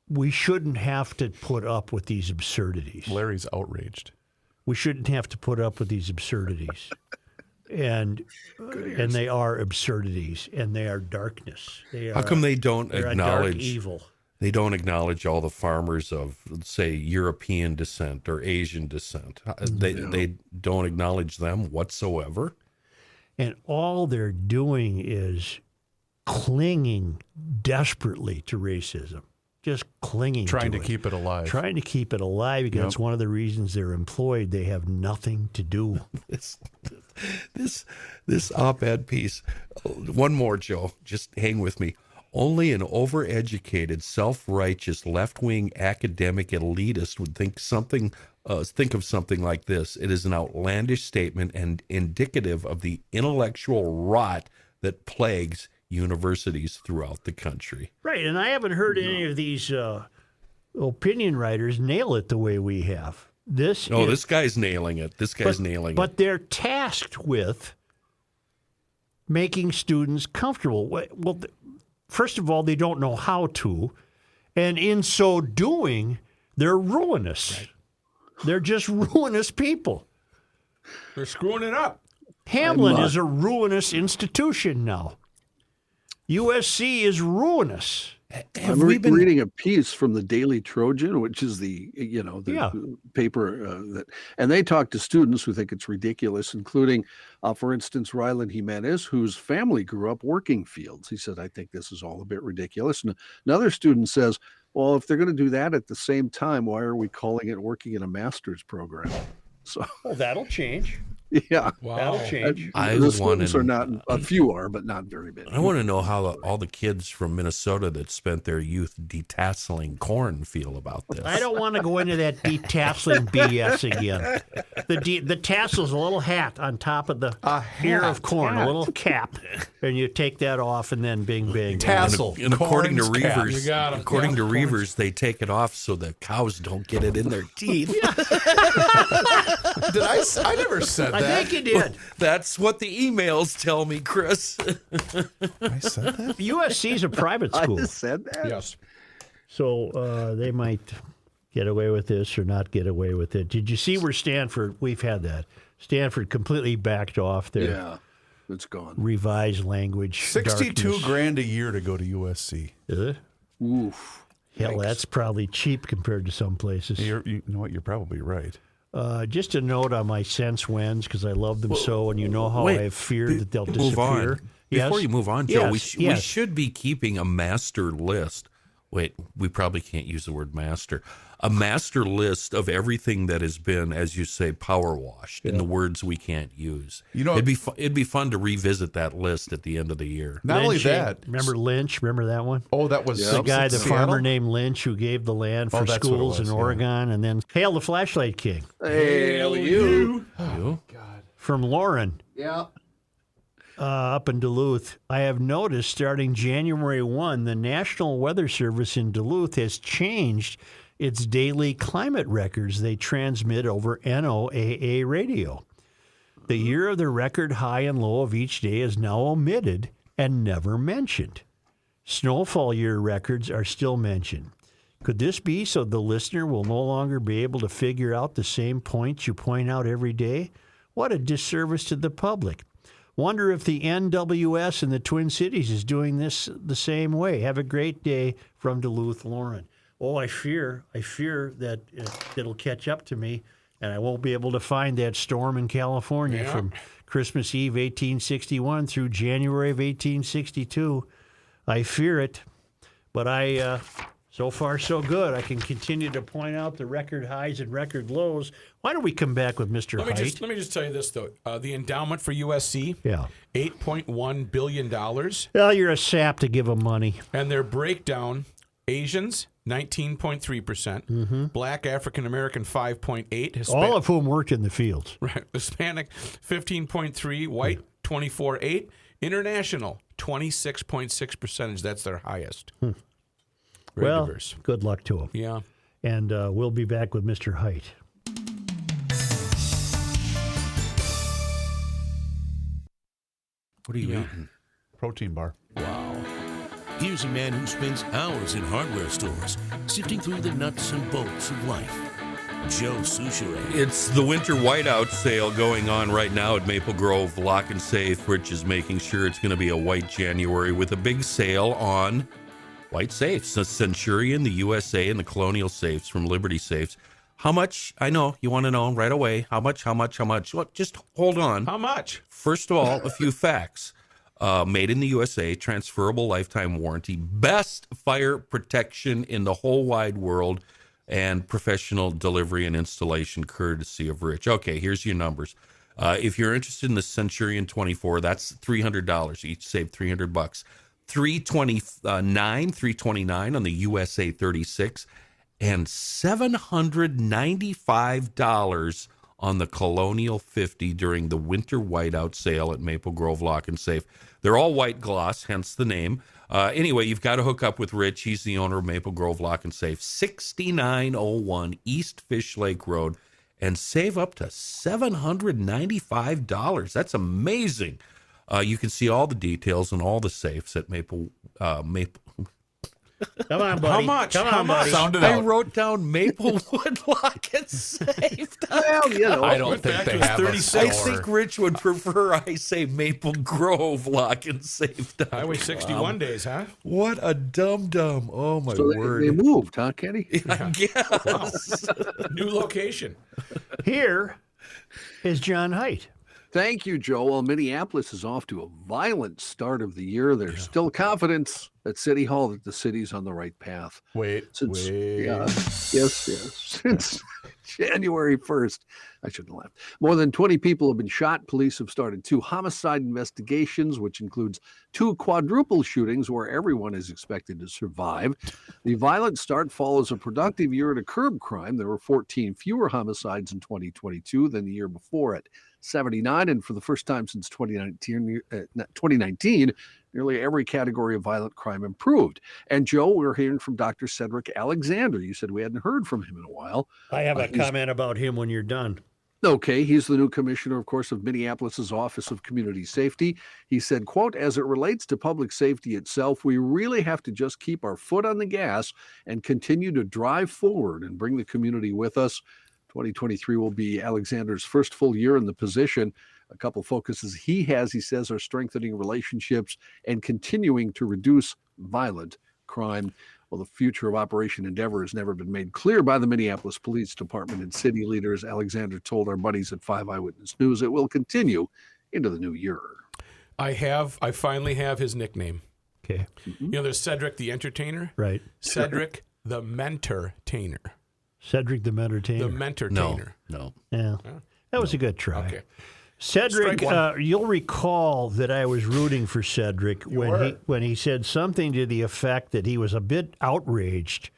we shouldn't have to put up with these absurdities.
Larry's outraged.
We shouldn't have to put up with these absurdities. And they are absurdities, and they are darkness.
How come they don't
they're a dark
acknowledge?
evil.
They don't acknowledge all the farmers of, say, European descent or Asian descent. They don't acknowledge them whatsoever.
And all they're doing is clinging desperately to racism. Just clinging
Trying to
it.
keep it alive.
Trying to keep it alive because
Yep.
it's one of the reasons they're employed. They have nothing to do.
This op-ed piece. One more, Joe. Just hang with me. Only an overeducated, self-righteous, left-wing academic elitist would think of something like this. It is an outlandish statement and indicative of the intellectual rot that plagues universities throughout the country.
Right, and I haven't heard any of these opinion writers nail it the way we have. This
guy's nailing it. This guy's nailing it.
But they're tasked with making students comfortable. Well, first of all, they don't know how to, and in so doing, they're ruinous. Right. They're just ruinous people.
They're screwing it up.
Hamlin is a ruinous institution now. USC is ruinous.
I'm reading a piece from the Daily Trojan, which is the paper that, and they talk to students who think it's ridiculous, including, for instance, Rylan Jimenez, whose family grew up working fields. He said, "I think this is all a bit ridiculous." And another student says, Well, if they're going to do that at the same time, why are we calling it working in a master's program? So,
well, that'll change.
Yeah,
Wow.
That'll change.
the students are not, a few are, but not very many.
I want to know how all the kids from Minnesota that spent their youth detasseling corn feel about this.
I don't want to go into that detasseling BS again. The tassel's a little hat on top of the ear of corn, a little cap, and you take that off, and then bing, bing.
Tassel.
And according to
Corn's cap.
Reavers,
You got 'em.
according to
Yeah,
Reavers, they take it off so the cows don't get it in their teeth.
Did I never said that.
I think you did.
That's what the emails tell me, Chris.
I said that.
USC's a private
I
school,
just said that.
Yes.
so they might get away with this or not get away with it. Did you see where Stanford? We've had that. Stanford completely backed off their
Yeah, it's gone.
revised language.
62
darkness.
grand a year to go to USC.
Is it?
Oof.
Hell, that's probably cheap compared to some places.
You know what? You're probably right.
Just a note on my sense wins, because I love them so, and you know how
wait,
I have feared that they'll
Move
disappear.
on. Before you move on, Joe,
Yes,
we
yes.
should be keeping a master list. Wait, we probably can't use the word master. A master list of everything that has been, as you say, power washed in the words we can't use.
You know-
it'd be fun to revisit that list at the end of the year.
Not only
Lynching.
that.
Remember Lynch? Remember that one?
Oh, that was
The guy, the
Seattle?
farmer named Lynch, who gave the land for
Oh, that's what it
schools
was,
in
yeah.
Oregon, and then Hail the Flashlight King
Hail you.
You?
from Lauren.
Yeah.
Up in Duluth. I have noticed starting January 1, the National Weather Service in Duluth has changed its daily climate records they transmit over NOAA radio. The year of the record high and low of each day is now omitted and never mentioned. Snowfall year records are still mentioned. Could this be so the listener will no longer be able to figure out the same points you point out every day? What a disservice to the public. Wonder if the NWS in the Twin Cities is doing this the same way. Have a great day from Duluth, Lauren. Oh, I fear that it'll catch up to me, and I won't be able to find that storm in California from Christmas Eve 1861 through January of 1862. I fear it, but so far so good. I can continue to point out the record highs and record lows. Why don't we come back with Mr. Heidt?
Let me just tell you this, though. The endowment for USC,
Yeah.
$8.1 billion.
Well, you're a sap to give them money.
And their breakdown, Asians, 19.3%. Black African-American, 5.8%.
All of whom worked in the fields.
Right. Hispanic, 15.3%. White, 24.8%. International, 26.6%. That's their highest. Very
Well,
diverse.
good luck to them.
Yeah.
And we'll be back with Mr. Heidt.
What are you eating?
Protein bar.
Here's a man who spends hours in hardware stores, sifting through the nuts and bolts of life. Joe Souchere.
It's the winter whiteout sale going on right now at Maple Grove Lock and Safe, which is making sure it's going to be a white January with a big sale on white safes. The Centurion, the USA, and the Colonial safes from Liberty Safes. How much? I know you want to know right away. How much? Well, just hold on.
How much?
First of all, a few facts. Made in the USA, transferable lifetime warranty, best fire protection in the whole wide world, and professional delivery and installation courtesy of Rich. Okay, here's your numbers. If you're interested in the Centurion 24, that's $300 each. Save $300. $329 on the USA 36, and $795 on the Colonial 50 during the winter whiteout sale at Maple Grove Lock and Safe. They're all white gloss, hence the name. Anyway, you've got to hook up with Rich. He's the owner of Maple Grove Lock and Safe, 6901 East Fish Lake Road, and save up to $795. That's amazing. You can see all the details and all the safes at Maple.
Come on, buddy.
How much?
Come
How
on,
much?
buddy.
Sound it
I
out.
wrote down Maplewood Lock and Safe.
Well, you know.
I don't
Went
think
back
they
to
have a
36.
I
store.
think Rich would prefer I say Maple Grove Lock and Safe.
Highway 61 days, huh?
What a dum-dum. Oh, my
So
word.
they moved, huh, Kenny?
I guess.
New location.
Here is John Heidt.
Thank you, Joe. Well, Minneapolis is off to a violent start of the year. There's still confidence. at City Hall that the city's on the right path.
Wait.
Since January 1st, I shouldn't have laughed. More than 20 people have been shot. Police have started 2 homicide investigations, which includes 2 quadruple shootings where everyone is expected to survive. The violent start follows a productive year to curb crime. There were 14 fewer homicides in 2022 than the year before at 79, and for the first time since 2019, nearly every category of violent crime improved. And Joe, we're hearing from Dr. Cedric Alexander. You said we hadn't heard from him in a while.
I have a comment about him when you're done.
Okay, he's the new commissioner, of course, of Minneapolis's Office of Community Safety. He said, quote, as it relates to public safety itself, we really have to just keep our foot on the gas and continue to drive forward and bring the community with us. 2023 will be Alexander's first full year in the position. A couple focuses he says, are strengthening relationships and continuing to reduce violent crime. Well, the future of Operation Endeavor has never been made clear by the Minneapolis Police Department and city leaders. Alexander told our buddies at 5 Eyewitness News it will continue into the new year.
I finally have his nickname.
Okay.
You know, there's Cedric the Entertainer.
Right.
Cedric the Mentor-tainer.
Cedric the Mentor-tainer.
The Mentor-tainer.
No.
Yeah. That was a good try.
Okay.
Cedric, you'll recall that I was rooting for Cedric when he said something to the effect that he was a bit outraged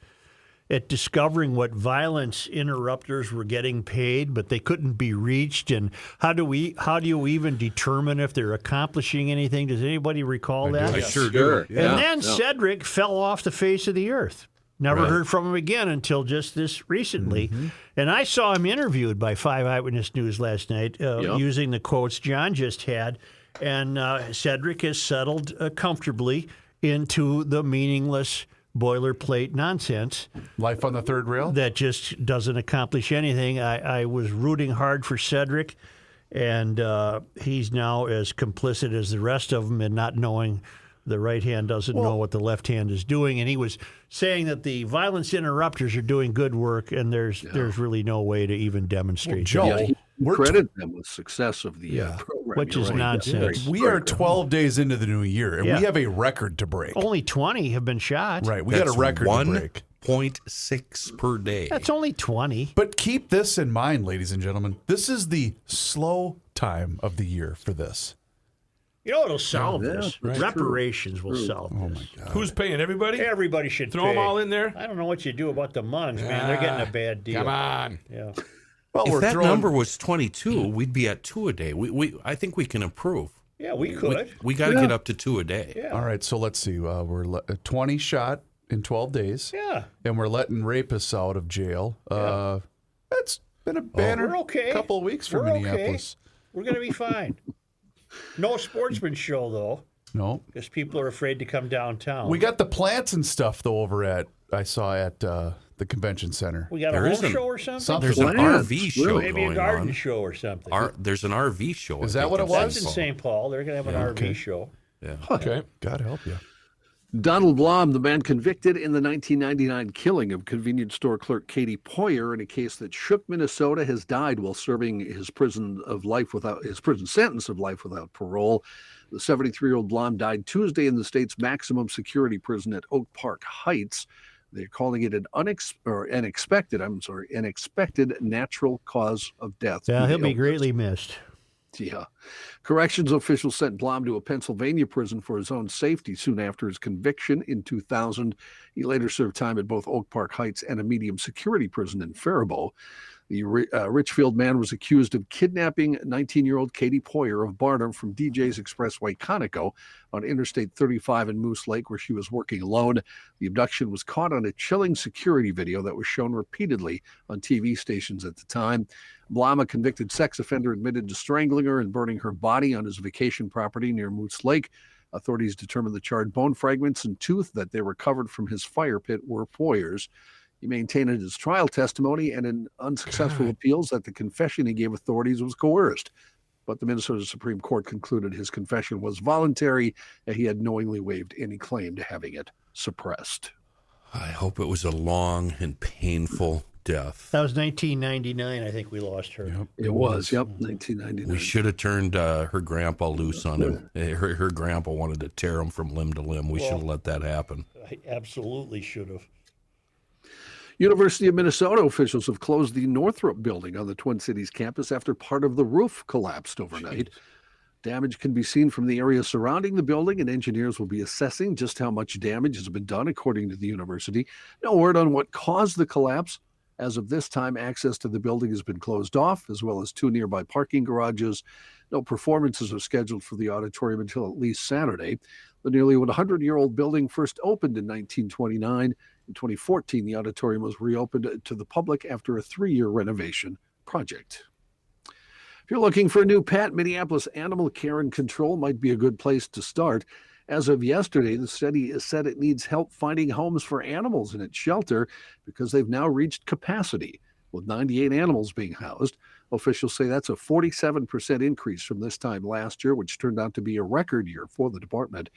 at discovering what violence interrupters were getting paid, but they couldn't be reached. And how do you even determine if they're accomplishing anything? Does anybody recall that?
I sure do.
And then Cedric fell off the face of the earth. Never heard from him again until just this recently. Mm-hmm. And I saw him interviewed by 5 Eyewitness News last night using the quotes John just had. And Cedric has settled comfortably into the meaningless boilerplate nonsense.
Life on the third rail?
That just doesn't accomplish anything. I was rooting hard for Cedric, and he's now as complicit as the rest of them in not knowing the right hand doesn't know what the left hand is doing. And he was saying that the violence interrupters are doing good work, and there's really no way to even demonstrate
Joe,
we credit them with success of the program.
Which is nonsense.
We are 12 days into the new year, and we have a record to break.
Only 20 have been shot.
Right, we got a record to break.
1.6 per day.
That's only 20.
But keep this in mind, ladies and gentlemen. This is the slow time of the year for this.
You know what'll solve this? Right. Reparations will solve this.
Oh, my God.
Who's paying? Everybody?
Everybody should
throw them all in there?
I don't know what you do about the Munns, man. They're getting a bad deal.
Come on.
Yeah.
Well, if that number was 22, we'd be at 2 a day. I think we can improve.
Yeah, we could.
We got to get up to 2 a day.
Yeah.
All right, so let's see. We're 20 shot in 12 days.
Yeah.
And we're letting rapists out of jail. That's been a banner couple of weeks for Minneapolis.
Okay. We're going to be fine. No sportsman show, though.
No.
Because people are afraid to come downtown.
We got the plants and stuff, though, I saw at the convention center.
We got a home show or something?
There's an RV show
Maybe
going
a garden
on.
show or something.
There's an RV show.
Is that what it was?
That's in St. Paul. They're going to have an RV show.
Yeah.
Okay. God help you.
Donald Blom, the man convicted in the 1999 killing of convenience store clerk Katie Poyer in a case that shook Minnesota, has died while serving his prison sentence of life without parole. The 73-year-old Blom died Tuesday in the state's maximum security prison at Oak Park Heights. They're calling it an unexpected natural cause of death.
Yeah, he'll be greatly missed.
Yeah. Corrections officials sent Blom to a Pennsylvania prison for his own safety soon after his conviction in 2000. He later served time at both Oak Park Heights and a medium security prison in Faribault. The Richfield man was accused of kidnapping 19-year-old Katie Poyer of Barnum from DJ's Expressway Conoco on Interstate 35 in Moose Lake, where she was working alone. The abduction was caught on a chilling security video that was shown repeatedly on TV stations at the time. Blom, a convicted sex offender, admitted to strangling her and burning her body on his vacation property near Moose Lake. Authorities determined the charred bone fragments and tooth that they recovered from his fire pit were Poyer's. He maintained in his trial testimony and in unsuccessful appeals that the confession he gave authorities was coerced. But the Minnesota Supreme Court concluded his confession was voluntary and he had knowingly waived any claim to having it suppressed.
I hope it was a long and painful death.
That was 1999. I think we lost her.
Yep.
It was, 1999.
We should have turned her grandpa loose on him. Her grandpa wanted to tear him from limb to limb. We should have let that happen.
I absolutely should have.
University of Minnesota officials have closed the Northrop building on the Twin Cities campus after part of the roof collapsed overnight. Damage can be seen from the area surrounding the building, and engineers will be assessing just how much damage has been done, according to the university. No word on what caused the collapse. As of this time, access to the building has been closed off, as well as 2 nearby parking garages. No performances are scheduled for the auditorium until at least Saturday. The nearly 100-year-old building first opened in 1929. In 2014, the auditorium was reopened to the public after a 3-year renovation project. If you're looking for a new pet, Minneapolis Animal Care and Control might be a good place to start. As of yesterday, the city said it needs help finding homes for animals in its shelter because they've now reached capacity, with 98 animals being housed. Officials say that's a 47% increase from this time last year, which turned out to be a record year for the department.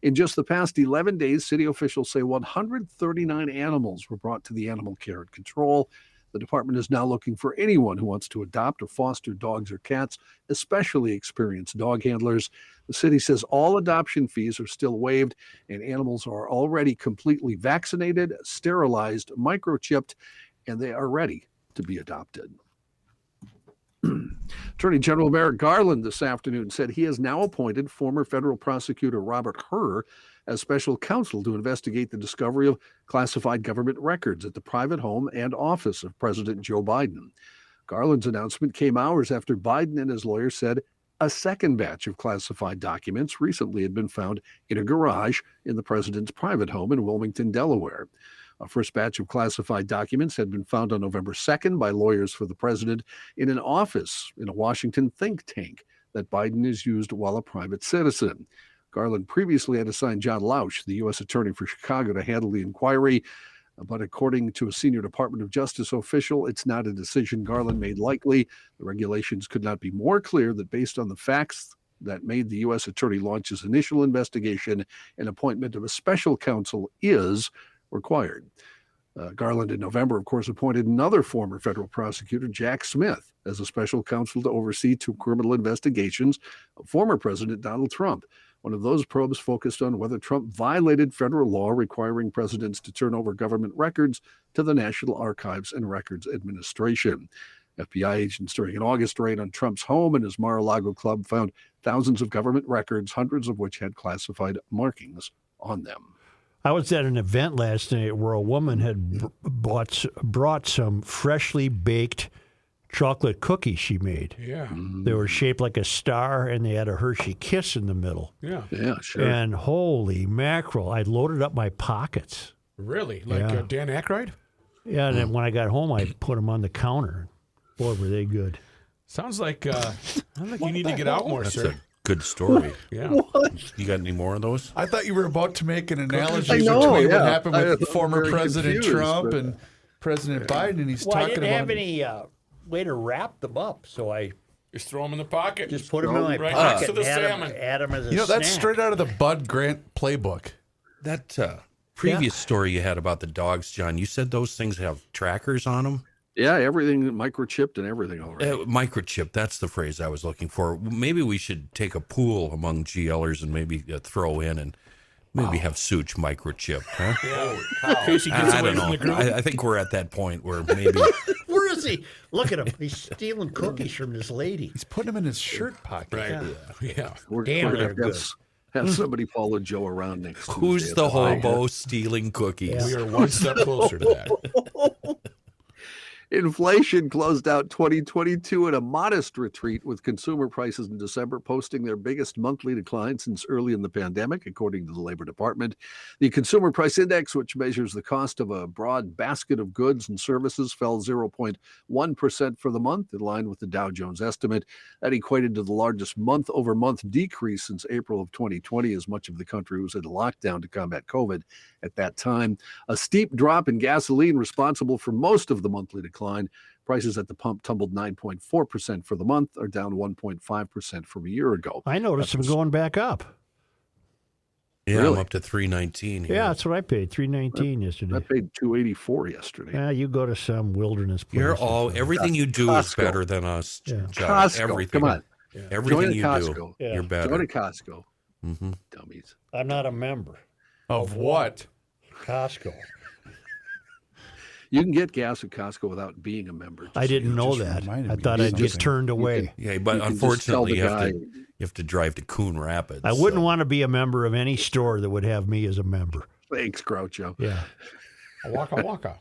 In just the past 11 days, city officials say 139 animals were brought to the Animal Care and Control. The department is now looking for anyone who wants to adopt or foster dogs or cats, especially experienced dog handlers. The city says all adoption fees are still waived, and animals are already completely vaccinated, sterilized, microchipped, and they are ready to be adopted. Attorney General Merrick Garland this afternoon said he has now appointed former federal prosecutor Robert Hur as special counsel to investigate the discovery of classified government records at the private home and office of President Joe Biden. Garland's announcement came hours after Biden and his lawyer said a second batch of classified documents recently had been found in a garage in the president's private home in Wilmington, Delaware. A first batch of classified documents had been found on November 2nd by lawyers for the president in an office in a Washington think tank that Biden has used while a private citizen. Garland previously had assigned John Lausch, the U.S. Attorney for Chicago, to handle the inquiry. But according to a senior Department of Justice official, it's not a decision Garland made lightly. The regulations could not be more clear that based on the facts that made the U.S. Attorney launch his initial investigation, an appointment of a special counsel is required. Garland in November, of course, appointed another former federal prosecutor, Jack Smith, as a special counsel to oversee 2 criminal investigations of former President Donald Trump. One of those probes focused on whether Trump violated federal law requiring presidents to turn over government records to the National Archives and Records Administration. FBI agents during an August raid on Trump's home and his Mar-a-Lago club found thousands of government records, hundreds of which had classified markings on them.
I was at an event last night where a woman had brought some freshly baked chocolate cookies she made.
Yeah.
They were shaped like a star, and they had a Hershey Kiss in the middle.
Yeah.
Yeah, sure.
And holy mackerel, I loaded up my pockets.
Really? Like Dan Aykroyd?
Yeah, and then when I got home, I put them on the counter. Boy, were they good.
Sounds like you need to get out more,
That's
sir.
a good story.
Yeah.
You got any more of those?
I thought you were about to make an analogy
I know,
between
yeah.
what happened with
I'm
former
very
President
confused,
Trump
but-
and President Biden, and he's
Well, I
talking
didn't
about
have any way to wrap them up, so I
Just throw them in the pocket.
just put them in my
Right
pocket
next to the
and
salmon.
add them as a
that's
snack.
straight out of the Bud Grant playbook.
That previous story you had about the dogs, John, you said those things have trackers on them?
Yeah, everything microchipped and everything already.
Microchip, that's the phrase I was looking for. Maybe we should take a pool among GLers and maybe throw in and maybe have Such microchip, huh?
In case he gets
I
away
don't
from
know.
the group.
I think we're at that point where maybe
Where is he? Look at him. He's stealing cookies from this lady.
He's putting them in his shirt pocket.
Right. Yeah.
We're
Damn,
gonna
they're
have,
good.
have somebody follow Joe around next
who's
Tuesday
the
at hike.
hobo stealing cookies?
We are one step closer to that.
Inflation closed out 2022 at a modest retreat, with consumer prices in December posting their biggest monthly decline since early in the pandemic, according to the Labor Department. The Consumer Price Index, which measures the cost of a broad basket of goods and services, fell 0.1% for the month, in line with the Dow Jones estimate. That equated to the largest month-over-month decrease since April of 2020, as much of the country was in lockdown to combat COVID at that time. A steep drop in gasoline responsible for most of the monthly decline. Prices at the pump tumbled 9.4% for the month, or down 1.5% from a year ago.
I noticed them going back up.
Yeah,
Really?
I'm up to 319 here.
Yeah, that's what I paid. $3.19 yesterday.
I paid $2.84 yesterday.
Yeah, you go to some wilderness place.
You're all everything you do is
Costco.
better than us,
Yeah.
John.
Costco,
Everything.
come on.
Everything
Join
you
Costco.
do,
Yeah.
you're better.
Join a Costco.
Mm-hmm.
Dummies.
I'm not a member.
Of what?
Costco.
You can get gas at Costco without being a member.
I didn't know
just
that.
reminded
I
me
thought
of
I'd get
something.
turned away.
Yeah, but
You can just
unfortunately, you
tell the
have to drive to Coon Rapids.
I wouldn't
so.
want to be a member of any store that would have me as a member.
Thanks, Groucho.
Yeah.
Waka waka.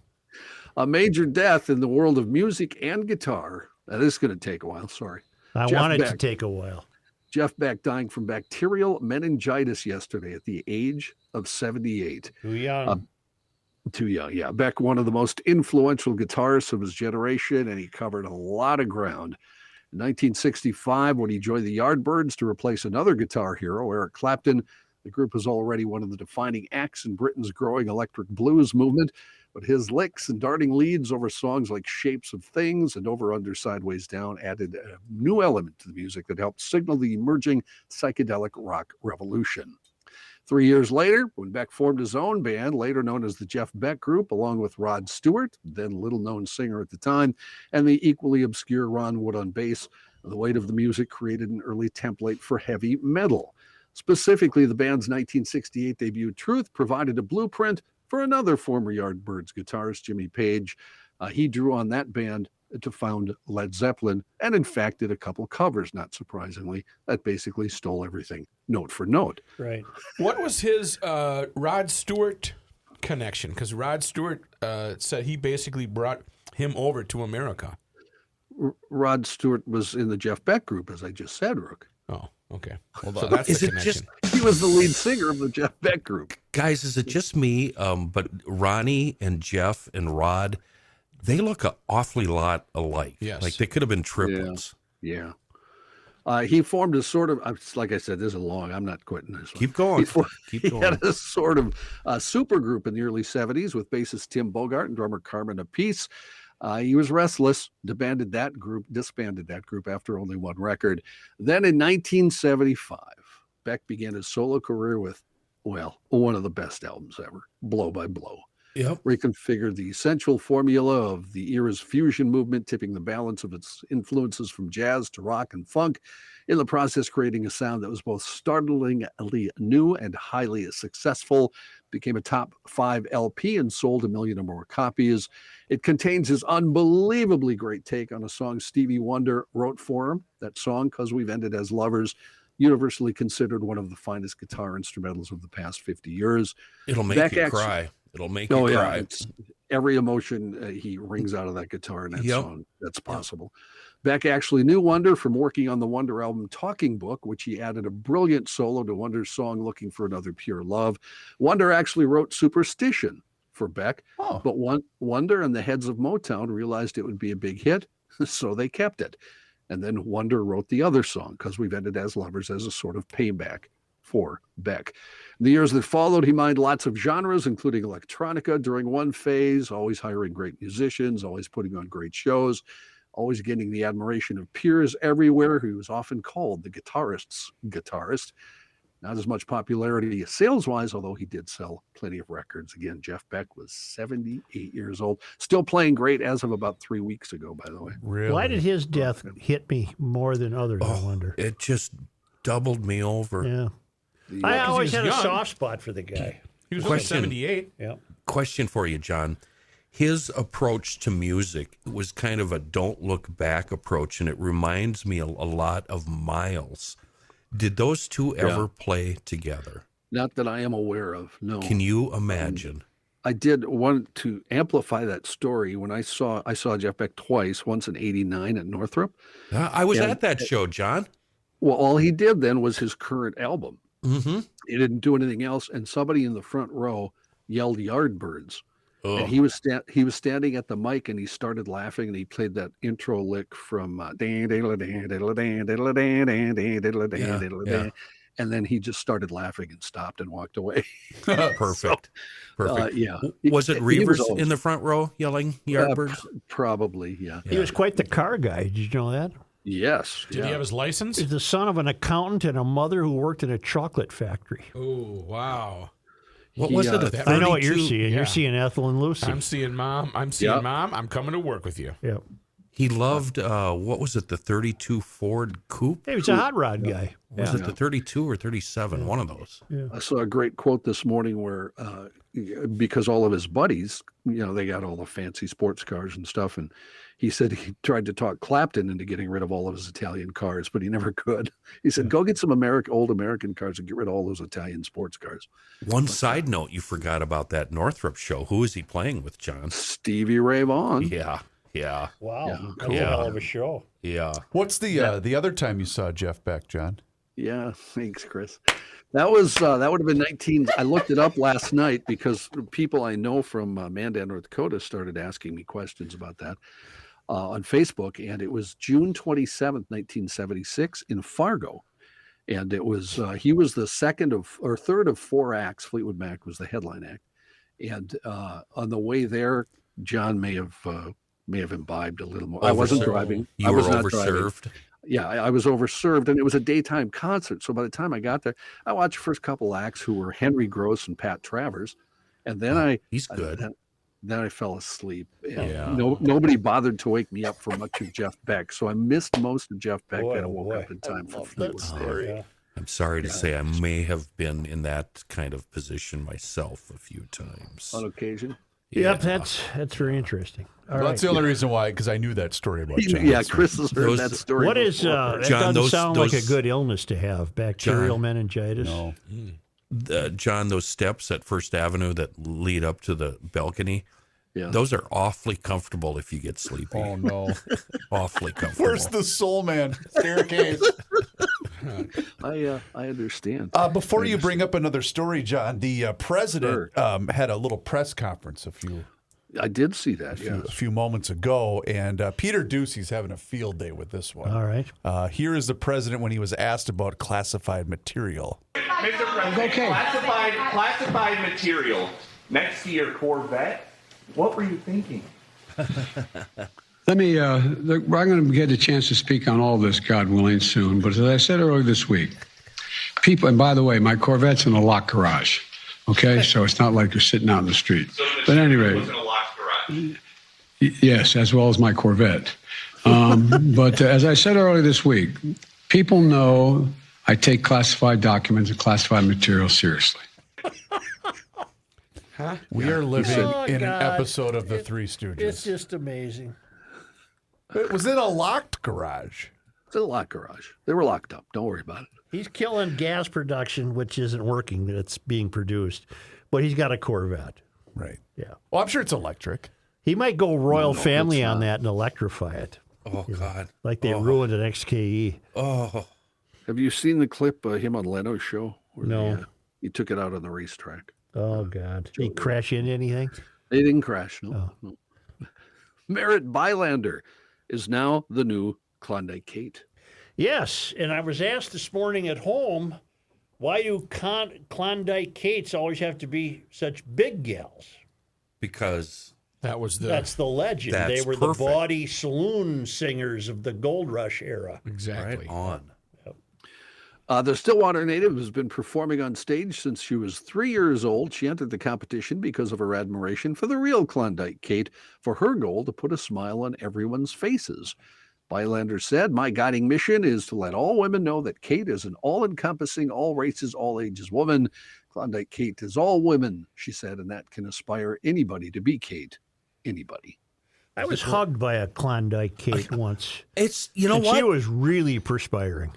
A major death in the world of music and guitar. That is going to take a while. Sorry.
I
Jeff
wanted to
Beck.
take a while.
Jeff Beck dying from bacterial meningitis yesterday at the age of 78.
Too young.
Too young, yeah. Beck, one of the most influential guitarists of his generation, and he covered a lot of ground. In 1965, when he joined the Yardbirds to replace another guitar hero, Eric Clapton, the group was already one of the defining acts in Britain's growing electric blues movement. But his licks and darting leads over songs like Shapes of Things and Over, Under, Sideways, Down added a new element to the music that helped signal the emerging psychedelic rock revolution. 3 years later, when Beck formed his own band, later known as the Jeff Beck Group, along with Rod Stewart, then little-known singer at the time, and the equally obscure Ron Wood on bass, the weight of the music created an early template for heavy metal. Specifically, the band's 1968 debut, Truth, provided a blueprint for another former Yardbirds guitarist, Jimmy Page. He drew on that band to found Led Zeppelin, and in fact did a couple covers, not surprisingly, that basically stole everything note for note.
Right.
What was his Rod Stewart connection? Because Rod Stewart said he basically brought him over to America.
Rod Stewart was in the Jeff Beck Group, as I just said, Rook.
Oh, okay. Well, that's
Is
the
it
connection.
He was the lead singer of the Jeff Beck Group.
Guys, is it just me? But Ronnie and Jeff and Rod, they look an awfully lot alike.
Yes.
Like they could have been triplets.
Yeah. He formed a sort of, like I said, this is long. I'm not quitting this one.
Keep going.
He
Keep going.
had a sort of super group in the early 70s with bassist Tim Bogart and drummer Carmen Apice. He was restless, disbanded that group after only one record. Then in 1975, Beck began his solo career with, well, one of the best albums ever, Blow by Blow.
Yep.
Reconfigured the essential formula of the era's fusion movement, tipping the balance of its influences from jazz to rock and funk, in the process creating a sound that was both startlingly new and highly successful. Became a top 5 LP and sold 1 million or more copies. It contains his unbelievably great take on a song Stevie Wonder wrote for him. That song, "'Cause We've Ended as Lovers," universally considered one of the finest guitar instrumentals of the past 50 years.
It'll make you cry. It'll make you cry.
It's every emotion he wrings out of that guitar in that song that's possible. Beck actually knew Wonder from working on the Wonder album Talking Book, which he added a brilliant solo to Wonder's song Looking for Another Pure Love. Wonder actually wrote Superstition for Beck, but Wonder and the heads of Motown realized it would be a big hit, so they kept it. And then Wonder wrote the other song, "'Cause We've Ended as Lovers," as a sort of payback for Beck. In the years that followed, he mined lots of genres, including electronica during one phase, always hiring great musicians, always putting on great shows, always gaining the admiration of peers everywhere. He was often called the guitarist's guitarist. Not as much popularity sales-wise, although he did sell plenty of records. Again, Jeff Beck was 78 years old, still playing great as of about 3 weeks ago, by the way.
Really?
Why did his death hit me more than others, I wonder?
It just doubled me over.
Yeah. I always had a
young.
soft spot for the guy.
He was only 78.
Yeah.
Question for you, John. His approach to music was kind of a don't look back approach, and it reminds me a lot of Miles. Did those two ever play together?
Not that I am aware of, no.
Can you imagine?
I did want to amplify that story when I saw Jeff Beck twice, once in '89 at Northrop.
I was at that show, John.
Well, all he did then was his current album.
Mm-hmm.
He didn't do anything else, and somebody in the front row yelled Yardbirds.
Oh.
And he was standing at the mic, and he started laughing, and he played that intro lick from and then he just started laughing and stopped and walked away.
Perfect. Perfect.
Yeah.
Was it Reavers
always
in the front row yelling Yardbirds?
Probably, yeah.
He was quite the car guy. Did you know that?
Yes.
Did he have his license?
He's the son of an accountant and a mother who worked in a chocolate factory.
Oh, wow.
What was it?
I know what you're
32?
seeing.
Yeah.
You're seeing Ethel and Lucy.
I'm seeing Mom. I'm coming to work with you.
Yep.
He loved, what was it, the 32 Ford Coupe?
He was a hot rod guy.
Was it the 32 or 37? One of those.
Yeah.
I saw a great quote this morning where, because all of his buddies, they got all the fancy sports cars and stuff, and he said he tried to talk Clapton into getting rid of all of his Italian cars, but he never could. He said, "Go get some old American cars and get rid of all those Italian sports cars."
One side note, you forgot about that Northrop show. Who is he playing with, John?
Stevie Ray Vaughan.
Yeah.
Wow.
Yeah.
That's a hell of a show.
Yeah.
What's the other time you saw Jeff Beck, John?
Yeah, thanks, Chris. That would have been 19. I looked it up last night because people I know from Mandan, North Dakota started asking me questions about that on Facebook, and it was June 27th, 1976 in Fargo. And it was he was the third of four acts. Fleetwood Mac was the headline act. And on the way there, John may have imbibed a little more. I wasn't driving.
You were overserved.
Yeah, I was overserved, and it was a daytime concert. So by the time I got there, I watched the first couple acts, who were Henry Gross and Pat Travers, and then
he's good.
Then I fell asleep. And
Yeah.
nobody bothered to wake me up for much of Jeff Beck, so I missed most of Jeff Beck. And I woke up in time for Fleetwood.
Yeah.
I'm sorry to say I may have been in that kind of position myself a few times.
On occasion.
Yep, that's very interesting. All right.
That's the only reason why, because I knew that story about John.
Yeah, Chris has heard that story.
What is
before.
that?
John,
doesn't sound like a good illness to have. Bacterial meningitis.
No.
John, those steps at First Avenue that lead up to the balcony,
Yeah.
those are awfully comfortable if you get sleepy.
Oh, no.
Awfully comfortable.
Where's the soul man staircase?
I understand.
Before you bring up another story, John, the president had a little press conference
I did see that.
a few moments ago, and Peter Ducey's having a field day with this one.
All right.
Here is the president when he was asked about classified material.
Mr. President, classified material next to your Corvette. What were you thinking?
Let me, I'm going to get a chance to speak on all this, God willing, soon. But as I said earlier this week, people, and by the way, my Corvette's in a locked garage, okay? So it's not like you're sitting out in the street. But anyway,
was in a locked garage.
yes, as well as my Corvette. But as I said earlier this week, people know I take classified documents and classified material seriously.
We are living in
God.
an episode of The Three Stooges.
It's just amazing.
It was in a locked garage.
It's in a locked garage. They were locked up. Don't worry about it.
He's killing gas production, which isn't working. That's being produced, but he's got a Corvette.
Right.
Yeah.
Well, I'm sure it's electric.
He might go Royal Family on that and electrify it,
Oh, God.
like they ruined an XKE.
Oh,
Have you seen the clip of him on Leno's show? Where
No.
he took it out on the racetrack.
Oh God! Did he crash into anything?
They didn't crash. No. Merritt Bylander is now the new Klondike Kate.
Yes, and I was asked this morning at home, why do Klondike Kates always have to be such big gals?
because
That's the legend. They
That's
were
perfect.
the bawdy saloon singers of the Gold Rush era.
Exactly.
right on.
The Stillwater native has been performing on stage since she was 3 years old. She entered the competition because of her admiration for the real Klondike Kate, for her goal to put a smile on everyone's faces. Bylander said, "My guiding mission is to let all women know that Kate is an all-encompassing, all races, all ages woman. Klondike Kate is all women," she said, and that can inspire anybody to be Kate. Anybody.
I was hugged by a Klondike Kate once.
It's, you know
and
what?
she was really perspiring.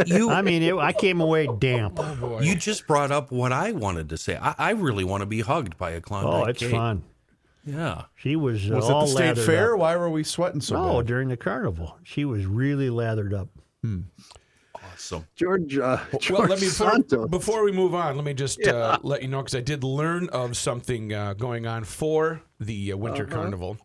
You,
I came away damp.
you just brought up what I wanted to say. I really want to be hugged by a Klondike
Oh, it's
Kate.
fun.
Yeah.
She was,
Was it
all
the state
lathered
fair?
up.
Why were we sweating so
No,
bad?
during the carnival. She was really lathered up.
Awesome.
George
Well, let me
Santos.
before we move on, let me just let you know, because I did learn of something going on for the Winter Carnival.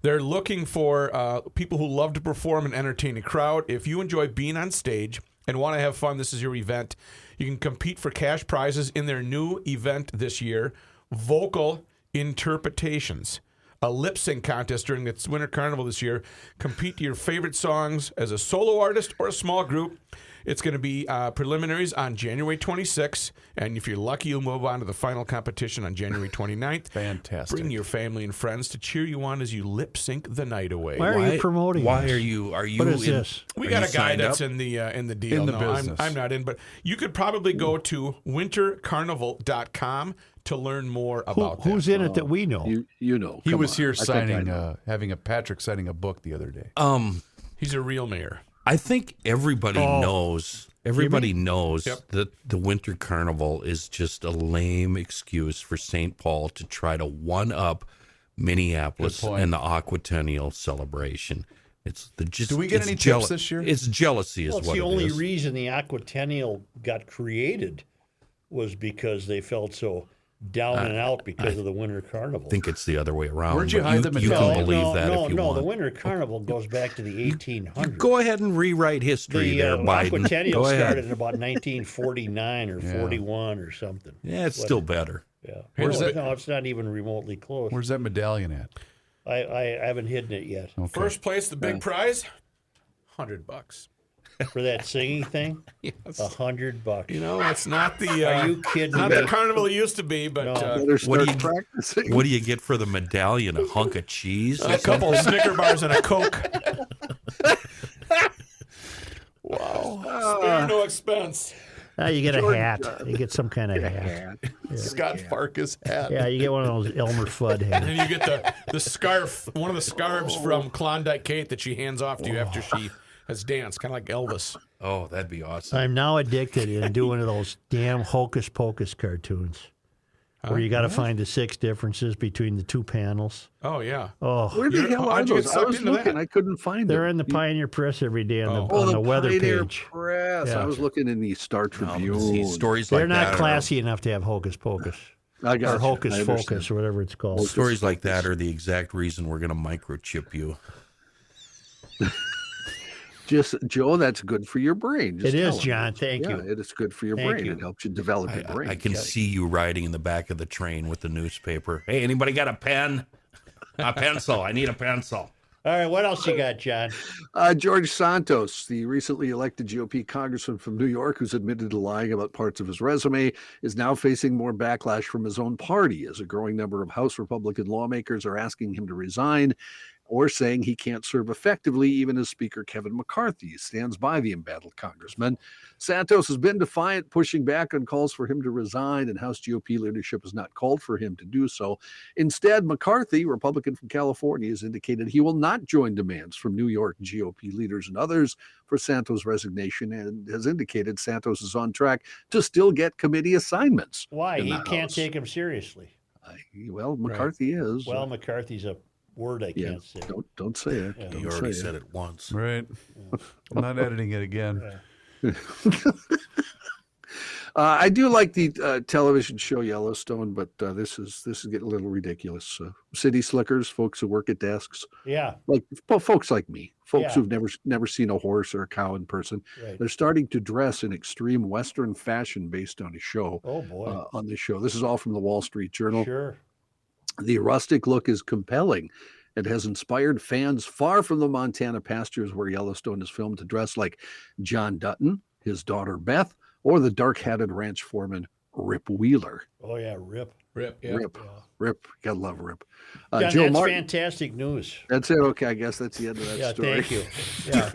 They're looking for people who love to perform and entertain a crowd. If you enjoy being on stage and want to have fun, this is your event. You can compete for cash prizes in their new event this year, Vocal Interpretations. a lip sync contest during its Winter Carnival this year. Compete to your favorite songs as a solo artist or a small group. It's going to be preliminaries on January 26th, and if you're lucky, you'll move on to the final competition on January 29th.
Fantastic.
Bring your family and friends to cheer you on as you lip sync the night away.
Why are you promoting?
Why
this?
are you? Are you?
What is this?
We got a guy that's
up?
in the deal.
In the business.
I'm not in, but you could probably go to wintercarnival.com to learn more about that.
Who's in it that we know?
You know.
He
Come
was
on.
here
I think I
signing,
know.
having Patrick signing a book the other day.
He's a real mayor.
I think everybody knows. Everybody knows
Yep.
that the Winter Carnival is just a lame excuse for St. Paul to try to one-up Minneapolis
Good point.
and the Aquatennial celebration. It's the just.
Do we get
it's
any tips this year?
It's jealousy, is
Well, it's
what
the
it
only
is.
reason the Aquatennial got created was because they felt so down and out because of the Winter Carnival.
I think it's the other way around.
Where'd you
but
hide the
You
medallion?
can believe that if you
no,
want.
the Winter Carnival goes back to the 1800s.
Go ahead and rewrite history
The
there, Biden.
Aquatennial
Go ahead.
started in about 1949 or 41 or something.
Yeah, it's still better.
Yeah.
Where's that-
No, it's not even remotely close.
Where's that medallion at?
I haven't hidden it yet.
Okay.
First place, the big prize, $100.
For that singing thing,
Yes.
$100.
You know, it's not the
Are you kidding
not
me?
the carnival it used to be, but
Better
What
start
do you-
practicing.
What do you get for the medallion? A hunk of cheese? or
a couple of Snicker bars and a Coke. Wow. Spare no expense.
You get a
George,
hat. You get some kind of hat.
Scott Farkas hat.
Yeah, you get one of those Elmer Fudd hats.
And you get the scarf, one of the scarves from Klondike Kate that she hands off to you after she has danced, kind of like Elvis.
Oh, that'd be awesome.
I'm now addicted in doing those damn Hocus Pocus cartoons where you got to find the 6 differences between the 2 panels.
Oh, yeah.
Oh,
Where the hell are
how'd you get
those? I
sucked
was
into
looking.
that?
I couldn't find
they're
them.
in the Pioneer Press every day on
Oh,
the weather
Pioneer
page.
Press.
Yeah.
I was looking in the Star
No,
Tribune.
see, stories like
They're
that
not
are-
classy enough to have Hocus Pocus.
I got
Or
you.
Hocus
I
Focus
understand.
or whatever it's called.
Stories like that are the exact reason we're going to microchip you.
Just Joe, that's good for your brain. Just
It is,
tell 'em.
John. Thank
Yeah,
you.
it is good for your
Thank
brain.
you.
It helps you develop your brain.
I can see you riding in the back of the train with the newspaper. Hey, anybody got a pen? A pencil. I need a pencil.
All right, what else you got, John?
George Santos, the recently elected GOP congressman from New York, who's admitted to lying about parts of his resume, is now facing more backlash from his own party as a growing number of House Republican lawmakers are asking him to resign or saying he can't serve effectively, even as Speaker Kevin McCarthy stands by the embattled congressman. Santos has been defiant, pushing back on calls for him to resign, and House GOP leadership has not called for him to do so. Instead, McCarthy, Republican from California, has indicated he will not join demands from New York GOP leaders and others for Santos' resignation, and has indicated Santos is on track to still get committee assignments.
Why?
in
He
the
can't
House.
take him seriously.
Well, McCarthy is.
Well, McCarthy's a word I
yeah,
can't say.
don't say it.
Yeah.
Don't
You already
say
said it once.
Right. I'm not editing it again.
I do like the television show Yellowstone, but this is getting a little ridiculous. City slickers, folks who work at desks,
Yeah,
like folks like me, folks
Yeah.
who've never seen a horse or a cow in person.
right.
They're starting to dress in extreme Western fashion based on a show.
Oh, boy.
On this show, this is all from the Wall Street Journal.
Sure.
The rustic look is compelling. It has inspired fans far from the Montana pastures where Yellowstone is filmed to dress like John Dutton, his daughter Beth, or the dark-hatted ranch foreman Rip Wheeler.
Oh, yeah, Rip.
Rip, yeah.
Rip, gotta love Rip.
John,
Joe
that's
Martin.
fantastic news.
That's it. Okay, I guess that's the end of that
Yeah,
story.
thank you. Yeah.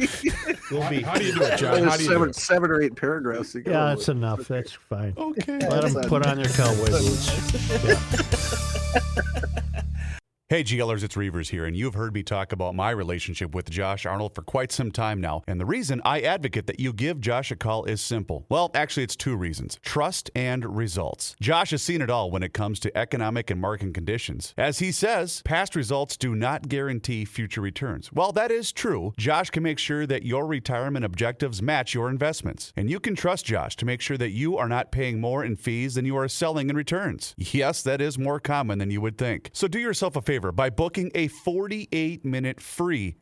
We'll be,
How do you do it, John?
There's
How do you do it?
seven or 8 paragraphs to go.
yeah, that's enough. That's fine.
Okay.
Let them put on their cowboy boots.
Hey, GLers, it's Reavers here, and you've heard me talk about my relationship with Josh Arnold for quite some time now. And the reason I advocate that you give Josh a call is simple. Well, actually, it's 2 reasons. Trust and results. Josh has seen it all when it comes to economic and market conditions. As he says, past results do not guarantee future returns. While that is true, Josh can make sure that your retirement objectives match your investments. And you can trust Josh to make sure that you are not paying more in fees than you are selling in returns. Yes, that is more common than you would think. So do yourself a favor. favor by booking a 48-minute free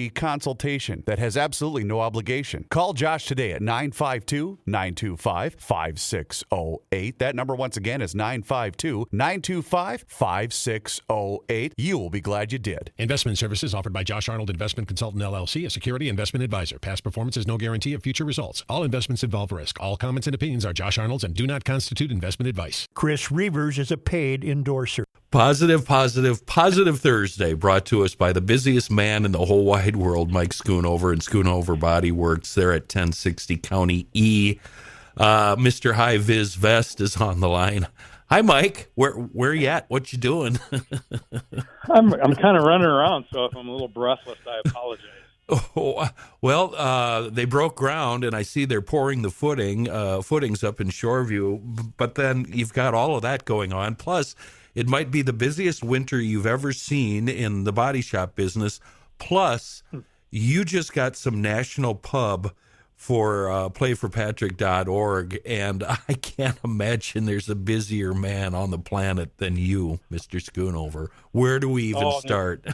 consultation that has absolutely no obligation. Call Josh today at 952-925-5608. That number once again is 952-925-5608. You will be glad you did.
Investment services offered by Josh Arnold Investment Consultant LLC, a security investment advisor. Past performance is no guarantee of future results. All investments involve risk. All comments and opinions are Josh Arnold's and do not constitute investment advice.
Chris Reavers is a paid endorser.
Positive Thursday, brought to us by the busiest man in the whole wide world, Mike Schoonover and Schoonover Body Works. They're at 1060 County E. Mr. High Viz Vest is on the line. Hi, Mike. Where you at? What you doing?
I'm kind of running around, so if I'm a little breathless, I apologize.
Oh, well, they broke ground, and I see they're pouring the footings up in Shoreview. But then you've got all of that going on. Plus, it might be the busiest winter you've ever seen in the body shop business. Plus, you just got some national pub for playforpatrick.org, and I can't imagine there's a busier man on the planet than you, Mr. Schoonover. Where do we even start?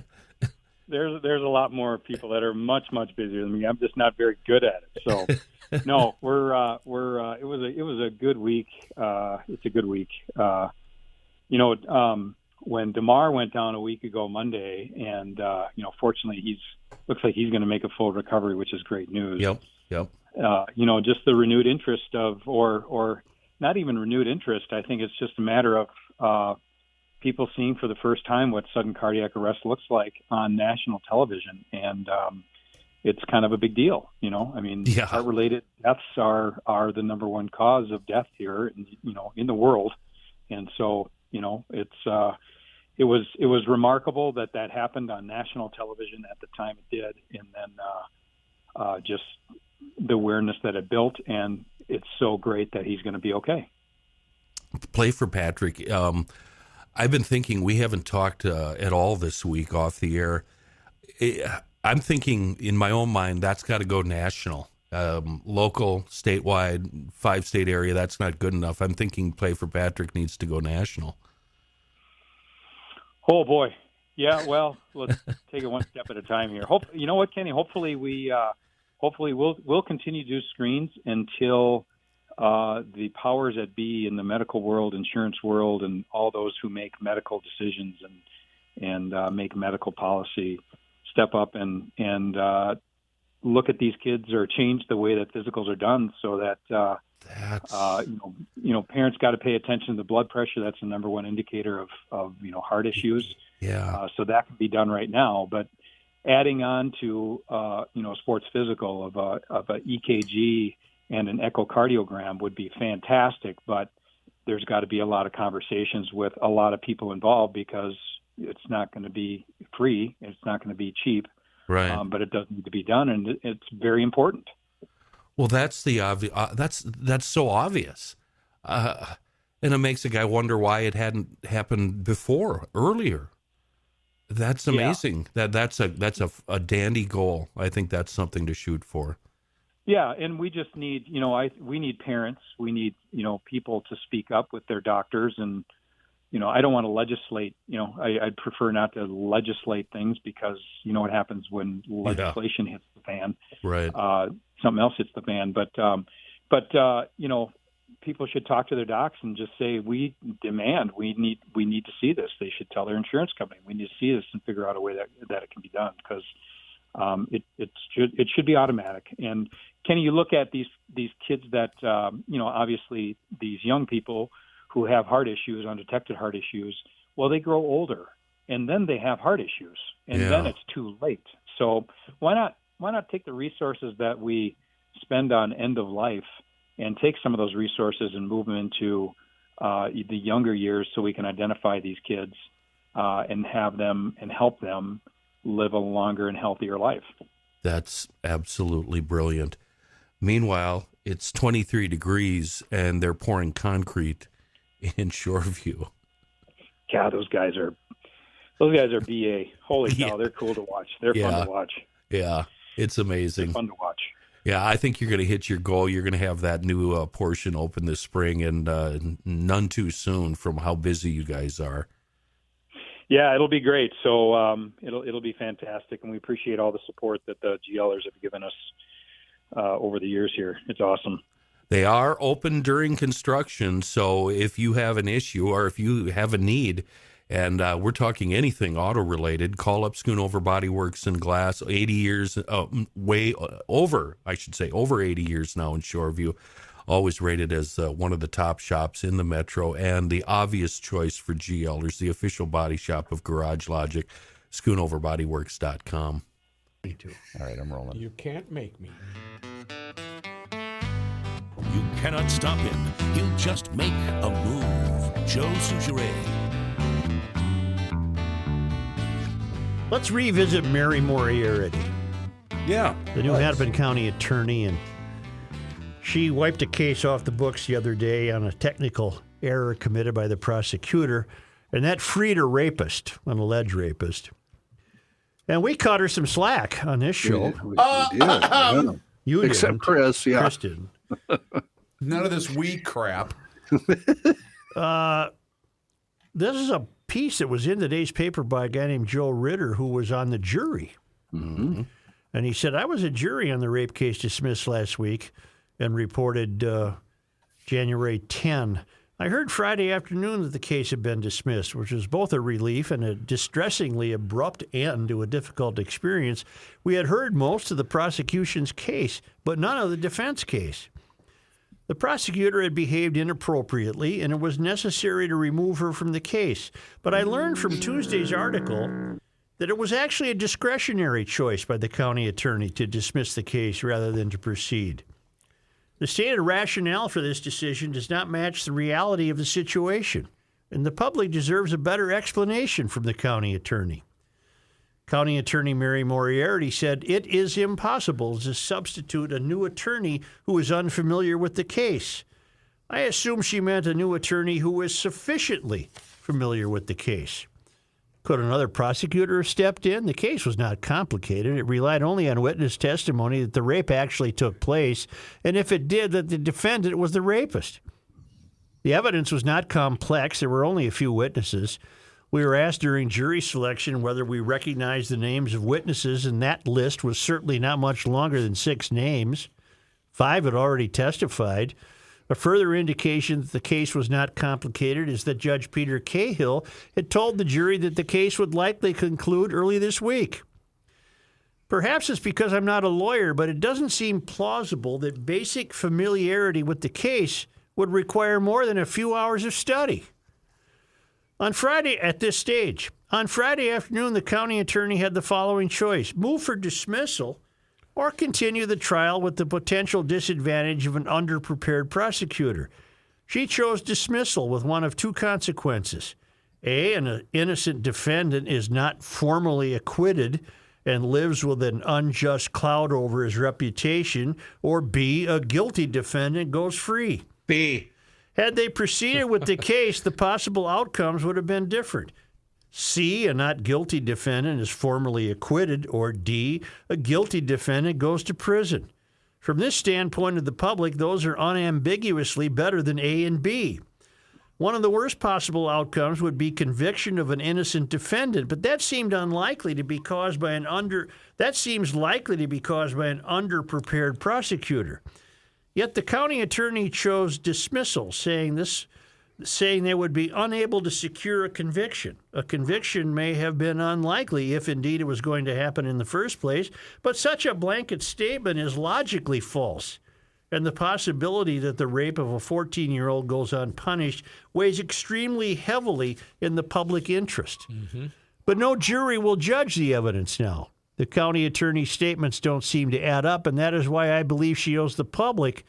There's a lot more people that are much busier than me. I'm just not very good at it. So, no, it was a good week. It's a good week. When DeMar went down a week ago Monday, and fortunately looks like he's going to make a full recovery, which is great news.
Yep.
Just the renewed interest or not even renewed interest. I think it's just a matter of people seeing for the first time what sudden cardiac arrest looks like on national television, and it's kind of a big deal. Heart-related deaths are the number one cause of death here, in the world, and so it was remarkable that happened on national television at the time it did, and then just the awareness that it built, and it's so great that he's going to be okay.
Play for Patrick. I've been thinking, we haven't talked at all this week off the air. I'm thinking in my own mind, that's got to go national. Local, statewide, 5-state area, that's not good enough. I'm thinking Play for Patrick needs to go national.
Oh, boy. Yeah, well, let's take it one step at a time here. You know what, Kenny? Hopefully we'll continue to do screens until the powers that be in the medical world, insurance world, and all those who make medical decisions and make medical policy step up and look at these kids or change the way that physicals are done, so that parents got to pay attention to the blood pressure. That's the number one indicator of heart issues.
Yeah.
So that can be done right now, but adding on to sports physical of a EKG and an echocardiogram would be fantastic, but there's got to be a lot of conversations with a lot of people involved, because it's not going to be free. It's not going to be cheap.
Right.
But it does need to be done, and it's very important.
Well, that's the obvious. That's so obvious, and it makes a guy wonder why it hadn't happened earlier. That's amazing. Yeah. That's a dandy goal. I think that's something to shoot for.
Yeah, and we just need, we need parents. We need, people to speak up with their doctors, and I don't want to legislate. I'd prefer not to legislate things, because what happens when legislation hits the fan.
Right.
Something else hits the fan. But people should talk to their docs and just say, we need to see this. They should tell their insurance company, we need to see this, and figure out a way that it can be done, because it should be automatic. And Kenny, you look at these kids that obviously these young people who have heart issues, undetected heart issues. Well, they grow older, and then they have heart issues, and then it's too late. So why not take the resources that we spend on end of life and take some of those resources and move them into the younger years, so we can identify these kids and have them and help them live a longer and healthier life.
That's absolutely brilliant. Meanwhile, it's 23 degrees and they're pouring concrete in Shoreview.
God, those guys are BA. Holy cow, they're cool to watch. They're fun to watch.
Yeah, it's amazing.
They're fun to watch.
Yeah, I think you're going to hit your goal. You're going to have that new portion open this spring, and none too soon from how busy you guys are.
Yeah, it'll be great. So it'll be fantastic, and we appreciate all the support that the GLers have given us over the years here. It's awesome.
They are open during construction, so if you have an issue or if you have a need, and we're talking anything auto-related, call up Schoonover Body Works and Glass, 80 years, over 80 years now in Shoreview, always rated as one of the top shops in the metro, and the obvious choice for GLers, the official body shop of Garage Logic, schoonoverbodyworks.com.
Me too. All right, I'm rolling.
You can't make me.
You cannot stop him. He'll just make a move. Joe Souchere.
Let's revisit Mary Moriarty.
Yeah.
The new Hennepin County attorney, and she wiped a case off the books the other day on a technical error committed by the prosecutor, and that freed a rapist, an alleged rapist. And we cut her some slack on this show.
We did. Yeah.
You
Except
didn't.
Chris, yeah.
Chris didn't.
None of this wee crap.
This is a piece that was in today's paper by a guy named Joe Ritter, who was on the jury.
Mm-hmm.
And he said, I was a jury on the rape case dismissed last week and reported January 10. I heard Friday afternoon that the case had been dismissed, which was both a relief and a distressingly abrupt end to a difficult experience. We had heard most of the prosecution's case, but none of the defense case. The prosecutor had behaved inappropriately, and it was necessary to remove her from the case. But I learned from Tuesday's article that it was actually a discretionary choice by the county attorney to dismiss the case rather than to proceed. The stated rationale for this decision does not match the reality of the situation, and the public deserves a better explanation from the county attorney. County Attorney Mary Moriarty said it is impossible to substitute a new attorney who is unfamiliar with the case. I assume she meant a new attorney who is sufficiently familiar with the case. Could another prosecutor have stepped in? The case was not complicated. It relied only on witness testimony that the rape actually took place, and if it did, that the defendant was the rapist. The evidence was not complex. There were only a few witnesses. We were asked during jury selection whether we recognized the names of witnesses, and that list was certainly not much longer than 6 names. 5 had already testified. A further indication that the case was not complicated is that Judge Peter Cahill had told the jury that the case would likely conclude early this week. Perhaps it's because I'm not a lawyer, but it doesn't seem plausible that basic familiarity with the case would require more than a few hours of study. On Friday afternoon, the county attorney had the following choice: move for dismissal or continue the trial with the potential disadvantage of an underprepared prosecutor. She chose dismissal with one of 2 consequences. A, an innocent defendant is not formally acquitted and lives with an unjust cloud over his reputation, or B, a guilty defendant goes free.
B.
Had they proceeded with the case, the possible outcomes would have been different. C, a not guilty defendant is formally acquitted, or D, a guilty defendant goes to prison. From this standpoint of the public, those are unambiguously better than A and B. One of the worst possible outcomes would be conviction of an innocent defendant, but that seemed likely to be caused by an underprepared prosecutor. Yet the county attorney chose dismissal, saying they would be unable to secure a conviction. A conviction may have been unlikely if indeed it was going to happen in the first place, but such a blanket statement is logically false, and the possibility that the rape of a 14-year-old goes unpunished weighs extremely heavily in the public interest. Mm-hmm. But no jury will judge the evidence now. The county attorney's statements don't seem to add up, and that is why I believe she owes the public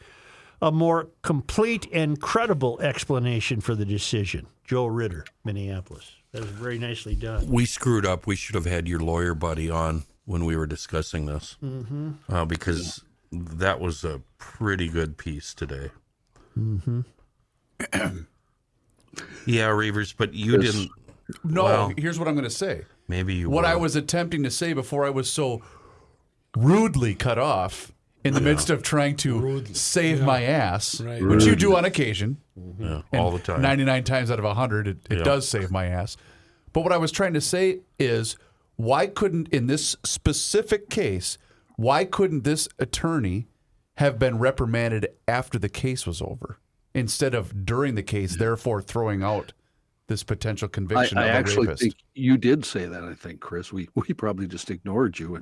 a more complete and credible explanation for the decision. Joe Ritter, Minneapolis. That was very nicely done.
We screwed up. We should have had your lawyer buddy on when we were discussing this, because that was a pretty good piece today.
Mm-hmm.
Yeah, Reavers, but you didn't.
No,
well,
here's what I'm going to say.
Maybe you
What
were.
I was attempting to say before I was so rudely cut off in the midst of trying to save my ass, which you do on occasion.
Yeah, all the time.
99 times out of 100, it does save my ass. But what I was trying to say is, why couldn't, in this specific case, why couldn't this attorney have been reprimanded after the case was over instead of during the case, therefore throwing out this potential conviction of a rapist?
I actually think you did say that, I think, Chris. We probably just ignored you.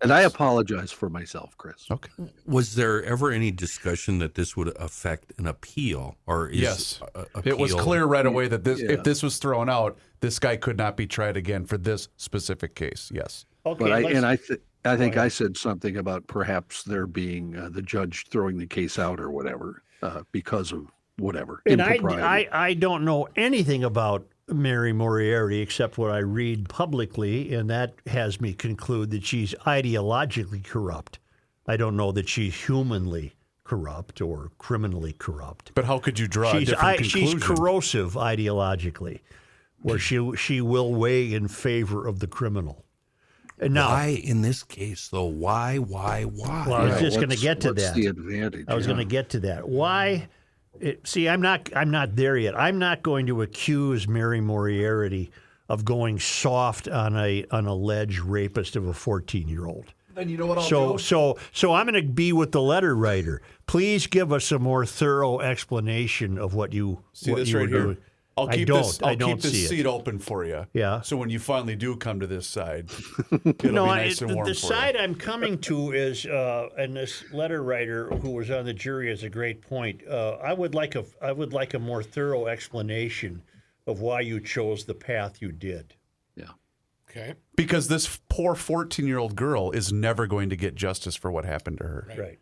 And I apologize for myself, Chris.
Okay.
Was there ever any discussion that this would affect an appeal? Or is
yes.
Appeal...
It was clear right away that if this was thrown out, this guy could not be tried again for this specific case. Yes.
Okay. But I think I said something about perhaps there being the judge throwing the case out or whatever because of whatever.
And I don't know anything about Mary Moriarty except what I read publicly, and that has me conclude that she's ideologically corrupt. I don't know that she's humanly corrupt or criminally corrupt.
But how could you draw a different conclusion?
She's corrosive ideologically, where she will weigh in favor of the criminal. And now,
why in this case, though? Why?
Well, I was just going to get to that.
What's the advantage?
I was going to get to that. Why? See, I'm not there yet. I'm not going to accuse Mary Moriarty of going soft on an alleged rapist of a 14-year-old.
Then you know what I'll do?
So I'm going to be with the letter writer. Please give us a more thorough explanation of what you
were
doing.
I'll keep this seat open for you.
Yeah.
So when you finally do come to this side, it'll be nice and warm
the
for
side
you.
I'm coming to is, and this letter writer who was on the jury has a great point. I would like a more thorough explanation of why you chose the path you did.
Yeah.
Okay.
Because this poor 14-year-old girl is never going to get justice for what happened to her.
Right.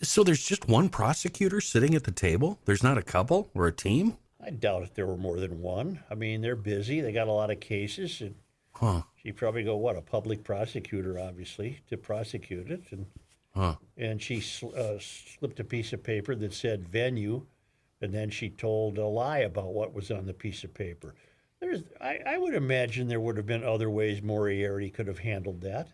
So there's just one prosecutor sitting at the table? There's not a couple or a team?
I doubt if there were more than one. I mean, they're busy. They got a lot of cases. And she probably a public prosecutor, obviously, to prosecute it. And she slipped a piece of paper that said venue, and then she told a lie about what was on the piece of paper. I would imagine there would have been other ways Moriarty could have handled that.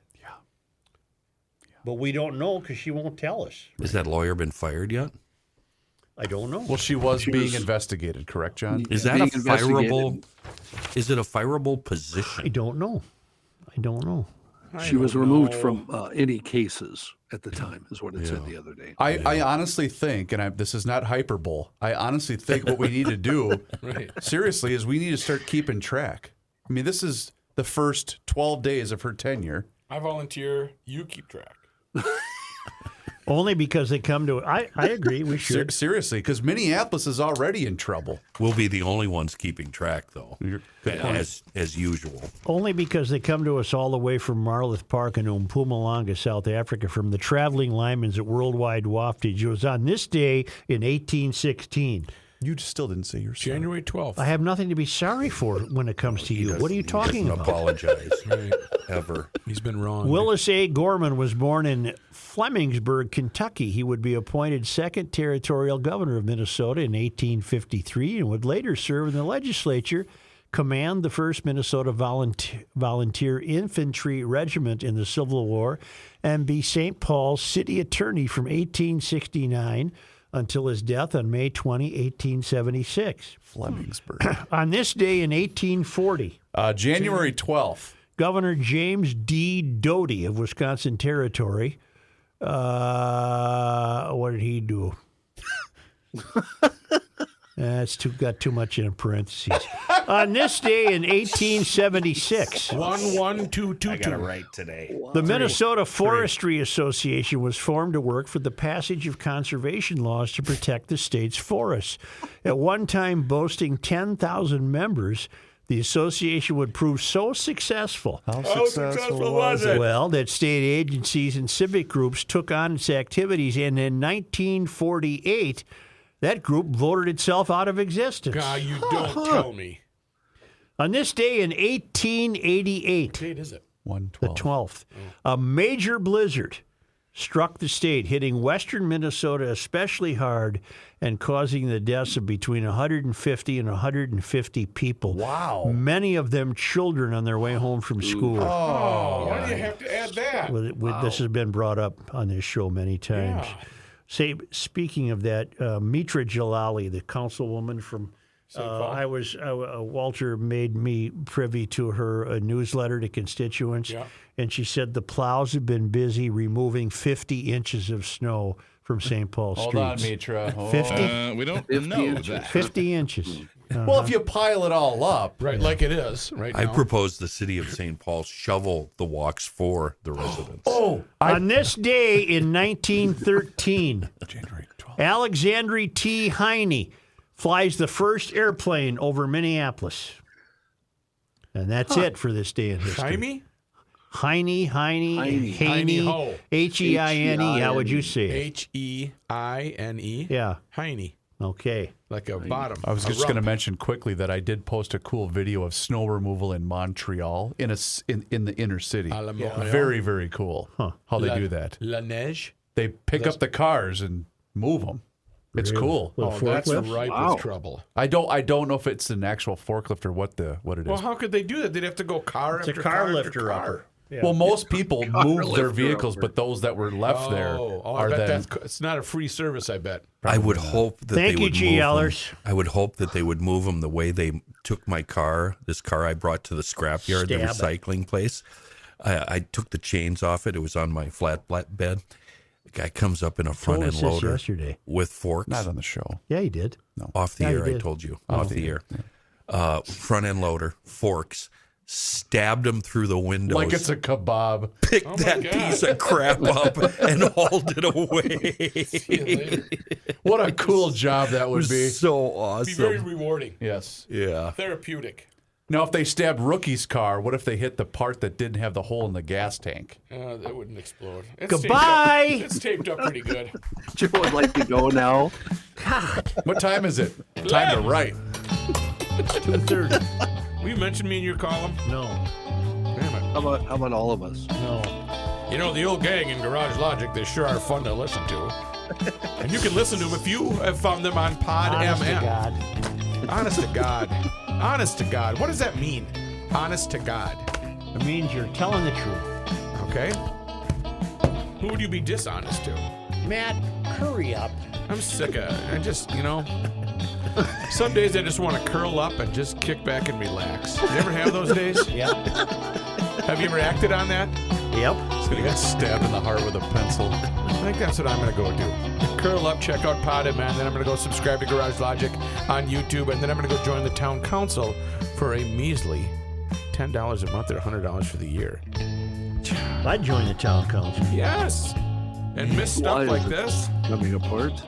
But we don't know because she won't tell us.
Has that lawyer been fired yet?
I don't know.
Well, she was being investigated, correct, John?
Is that a fireable? Is it a fireable position?
I don't know.
She was removed from any cases at the time, is what it said the other day.
I honestly think, and this is not hyperbole, I honestly think what we need to do, seriously, is we need to start keeping track. I mean, this is the first 12 days of her tenure.
I volunteer. You keep track.
Only because they come to it. I agree. We should.
Seriously, because Minneapolis is already in trouble.
We'll be the only ones keeping track, though, as usual.
Only because they come to us all the way from Marloth Park in Mpumalanga, South Africa, from the traveling Lymans at Worldwide Waftage. It was on this day in 1816.
You still didn't say your sorry.
January 12th.
I have nothing to be sorry for when it comes to you. What are you talking about?
Apologize. Ever.
He's been wrong.
Willis A. Gorman was born in Flemingsburg, Kentucky. He would be appointed second territorial governor of Minnesota in 1853 and would later serve in the legislature, command the 1st Minnesota Volunteer Infantry Regiment in the Civil War, and be St. Paul's city attorney from 1869 until his death on May 20, 1876.
Flemingsburg.
On this day in 1840,
January 12th,
Governor James D. Doty of Wisconsin Territory, what did he do? That's got too much in parentheses. On this day in 1876,
11222.
I got it right today.
The Minnesota Forestry Association was formed to work for the passage of conservation laws to protect the state's forests. At one time boasting 10,000 members, the association would prove so successful.
How successful was it?
Well, that state agencies and civic groups took on its activities, and in 1948, that group voted itself out of existence.
God, you don't tell me.
On this day in 1888,
What date is it?
the 12th, a major blizzard struck the state, hitting western Minnesota especially hard and causing the deaths of between 150 and 150 people.
Wow.
Many of them children on their way home from school.
Oh, why do you have to add that?
This has been brought up on this show many times.
Yeah.
Speaking of that, Mitra Jalali, the councilwoman from Walter made me privy to her newsletter to constituents, and she said the plows have been busy removing 50 inches of snow from St. Paul streets.
Hold on, Mitra.
50?
We don't know that.
50 inches.
Well, if you pile it all up.
Right, like it is right now.
I propose the city of St. Paul shovel the walks for the residents.
On this day in 1913,
January 12th.
Alexander T. Heidt flies the first airplane over Minneapolis. And that's it for this day in history. Heine, H-E-I-N-E. How would you say it?
H-E-I-N-E.
Yeah.
Heine.
Okay.
Like a bottom.
I was just going to mention quickly that I did post a cool video of snow removal in Montreal in the inner city. Very, very cool how they do that.
La neige?
They pick up the cars and move them. It's cool.
That's ripe with trouble.
I don't know if it's an actual forklift or what it is.
Well, how could they do that? They'd have to go car after car
lifter
after car.
upper. Yeah.
Well, most people move their vehicles, but those that were left there
I bet it's not a free service, I bet.
I would hope that
Thank you, GLers.
I would hope that they would move them the way they took my car, this car I brought to the scrapyard, the recycling place. I took the chains off it. It was on my flat bed. The guy comes up in a front end loader with forks.
Not on the show.
Yeah, he did.
No.
Off the air, I told you. Off the air. Yeah. Front end loader, forks. Stabbed him through the windows.
Like it's a kebab.
Picked that piece of crap up and hauled it away.
What a cool job that would be.
So awesome.
Be very rewarding.
Yes.
Yeah.
Therapeutic.
Now, if they stabbed Rookie's car, what if they hit the part that didn't have the hole in the gas tank?
That wouldn't explode.
Goodbye.
It's taped up pretty good.
Joe would like to go now.
God.
What time is it? Time to write.
It's 2:30.
Will you mention me in your column?
No.
Damn it.
How about all of us?
No.
You know, the old gang in Garage Logic, they sure are fun to listen to. And you can listen to them if you have found them on Pod
Honest
MN.
to God.
Honest to God. Honest to God. What does that mean? Honest to God.
It means you're telling the truth.
Okay. Who would you be dishonest to?
Matt, hurry up.
I'm sick of it. I just, some days I just want to curl up and just kick back and relax. You ever have those days?
Yep.
Have you ever acted on that?
Yep.
He's going to get stabbed in the heart with a pencil.
I think that's what I'm going to go do. Curl up, check out Pod Man, then I'm going to go subscribe to Garage Logic on YouTube, and then I'm going to go join the town council for a measly $10 a month or $100 for the year.
I'd join the town council.
Yes. And miss stuff like this.
Coming apart.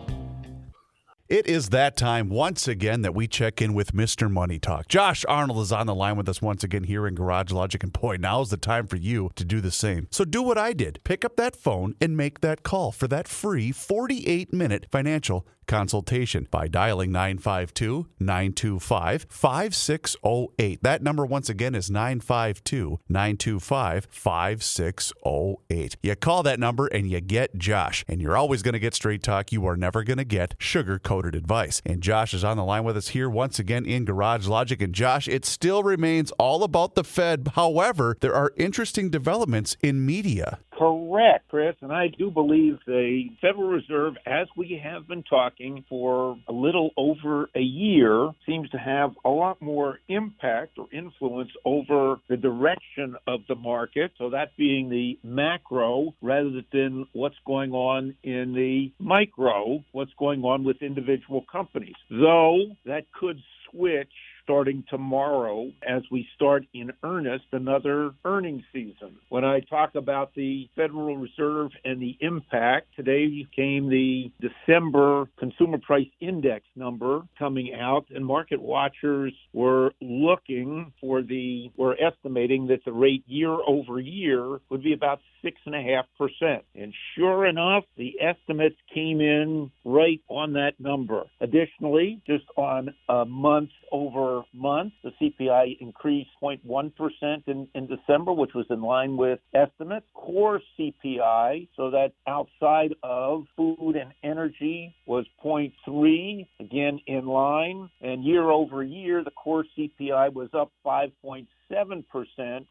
It is that time once again that we check in with Mr. Money Talk. Josh Arnold is on the line with us once again here in Garage Logic, and boy, now's the time for you to do the same. So do what I did. Pick up that phone and make that call for that free 48-minute financial consultation by dialing 952-925-5608. That number once again is 952-925-5608. You call that number and you get Josh, and you're always going to get straight talk. You are never going to get sugar-coated advice. And Josh is on the line with us here once again in Garage Logic. And Josh, it still remains all about the Fed. However, there are interesting developments in media.
Correct, Chris, and I do believe the Federal Reserve, as we have been talking for a little over a year, seems to have a lot more impact or influence over the direction of the market, so that being the macro rather than what's going on in the micro, what's going on with individual companies. Though that could switch starting tomorrow as we start in earnest another earnings season. When I talk about the Federal Reserve and the impact, today came the December Consumer Price Index number coming out, and market watchers were estimating that the rate year over year would be about 6.5%. And sure enough, the estimates came in right on that number. Additionally, just on a month over calendar month. The CPI increased 0.1% in December, which was in line with estimates. Core CPI, so that's outside of food and energy, was 0.3, again in line. And year over year, the core CPI was up 5.7%,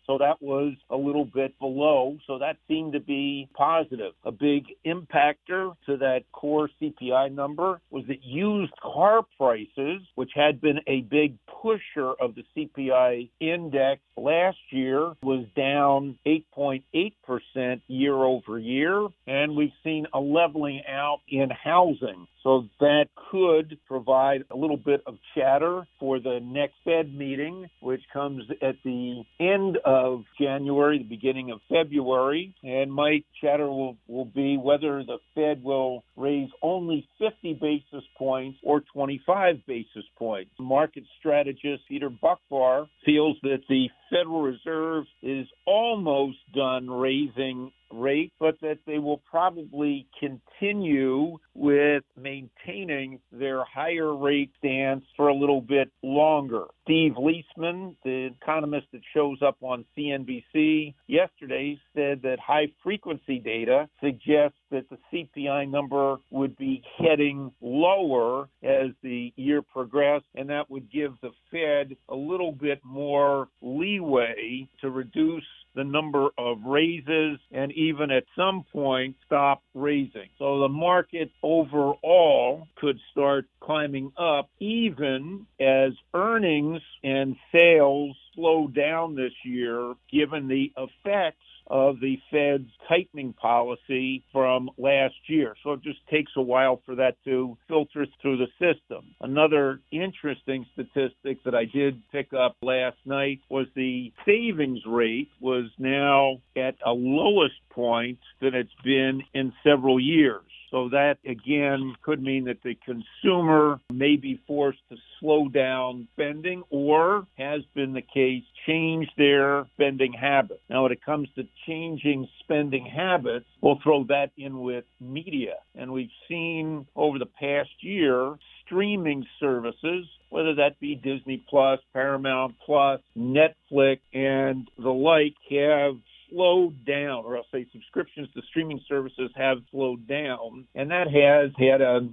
so that was a little bit below. So that seemed to be positive. A big impactor to that core CPI number was that used car prices, which had been a big pusher of the CPI index last year, was down 8.8% year over year. And we've seen a leveling out in housing. So that could provide a little bit of chatter for the next Fed meeting, which comes at the end of January, the beginning of February. And my chatter will be whether the Fed will raise only 50 basis points or 25 basis points. Market strategist Peter Buckbar feels that the Federal Reserve is almost done raising rate, but that they will probably continue with maintaining their higher rate stance for a little bit longer. Steve Leisman, the economist that shows up on CNBC yesterday, said that high-frequency data suggests that the CPI number would be heading lower as the year progressed, and that would give the Fed a little bit more leeway to reduce the number of raises and even at some point stop raising. So the market overall could start climbing up even as earnings and sales slow down this year, given the effects of the Fed's tightening policy from last year. So it just takes a while for that to filter through the system. Another interesting statistic that I did pick up last night was the savings rate was now at a lowest point than it's been in several years. So that, again, could mean that the consumer may be forced to slow down spending or, has been the case, change their spending habits. Now, when it comes to changing spending habits, we'll throw that in with media. And we've seen over the past year streaming services, whether that be Disney Plus, Paramount Plus, Netflix, and the like, have slowed down, or I'll say subscriptions to streaming services have slowed down, and that has had a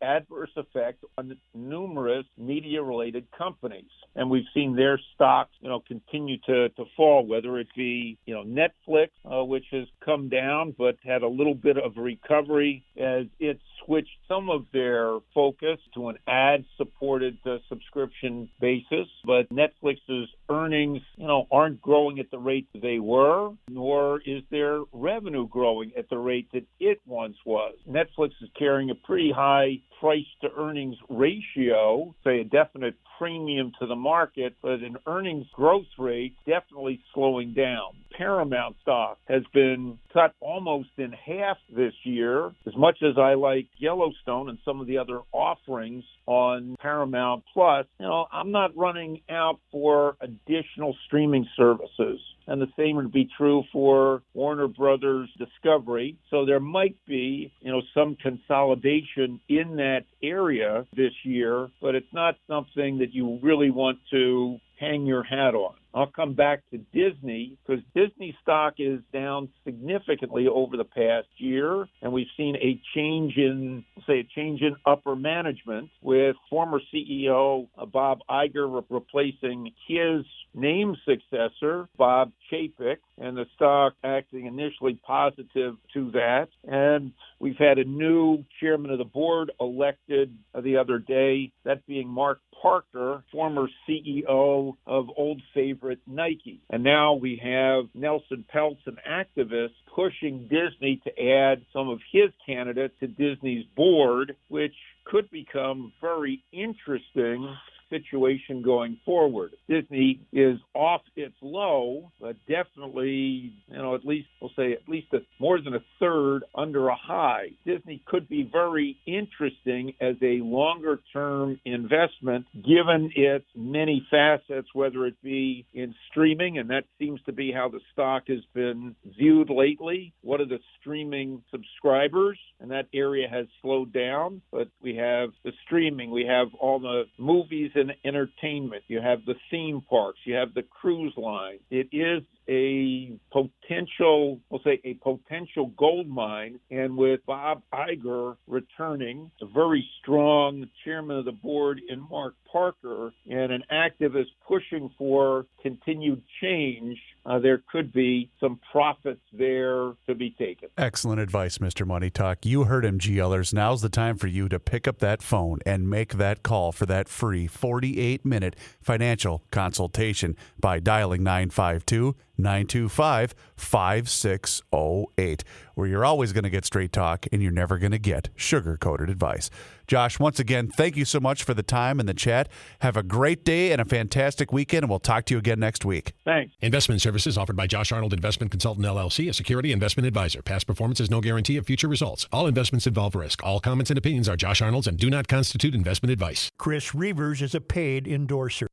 adverse effect on numerous media-related companies. And we've seen their stocks, continue to fall, whether it be, Netflix, which has come down but had a little bit of recovery as it switched some of their focus to an ad-supported subscription basis. But Netflix's earnings, aren't growing at the rate that they were, nor is their revenue growing at the rate that it once was. Netflix is carrying a pretty high price-to-earnings ratio, say a definite premium to the market, but an earnings growth rate definitely slowing down. Paramount stock has been cut almost in half this year. As much as I like Yellowstone and some of the other offerings on Paramount Plus, I'm not running out for additional streaming services. And the same would be true for Warner Brothers Discovery. So there might be, some consolidation in that area this year, but it's not something that you really want to hang your hat on. I'll come back to Disney because Disney stock is down significantly over the past year, and we've seen a change in upper management with former CEO Bob Iger replacing his name successor, Bob Chapek, and the stock acting initially positive to that. And we've had a new chairman of the board elected the other day, that being Mark Parker, former CEO of old favorite Nike. And now we have Nelson Peltz, an activist, pushing Disney to add some of his candidates to Disney's board, which could become very interesting situation going forward. Disney is off its low, but definitely, at least a more than a third under a high. Disney could be very interesting as a longer-term investment, given its many facets, whether it be in streaming, and that seems to be how the stock has been viewed lately. What are the streaming subscribers? And that area has slowed down, but we have the streaming, we have all the movies and entertainment, you have the theme parks, you have the cruise line. It is a potential gold mine, and with Bob Iger returning, a very strong chairman of the board in Mark Parker, and an activist pushing for continued change, there could be some profits there to be taken.
Excellent advice, Mr. Money Talk. You heard him, GLers. Now's the time for you to pick up that phone and make that call for that free 48-minute financial consultation by dialing 952-925-5608, where you're always going to get straight talk and you're never going to get sugar-coated advice. Josh, once again, thank you so much for the time and the chat. Have a great day and a fantastic weekend, and we'll talk to you again next week.
Thanks.
Investment services offered by Josh Arnold Investment Consultant, LLC, a security investment advisor. Past performance is no guarantee of future results. All investments involve risk. All comments and opinions are Josh Arnold's and do not constitute investment advice.
Chris Reavers is a paid endorser.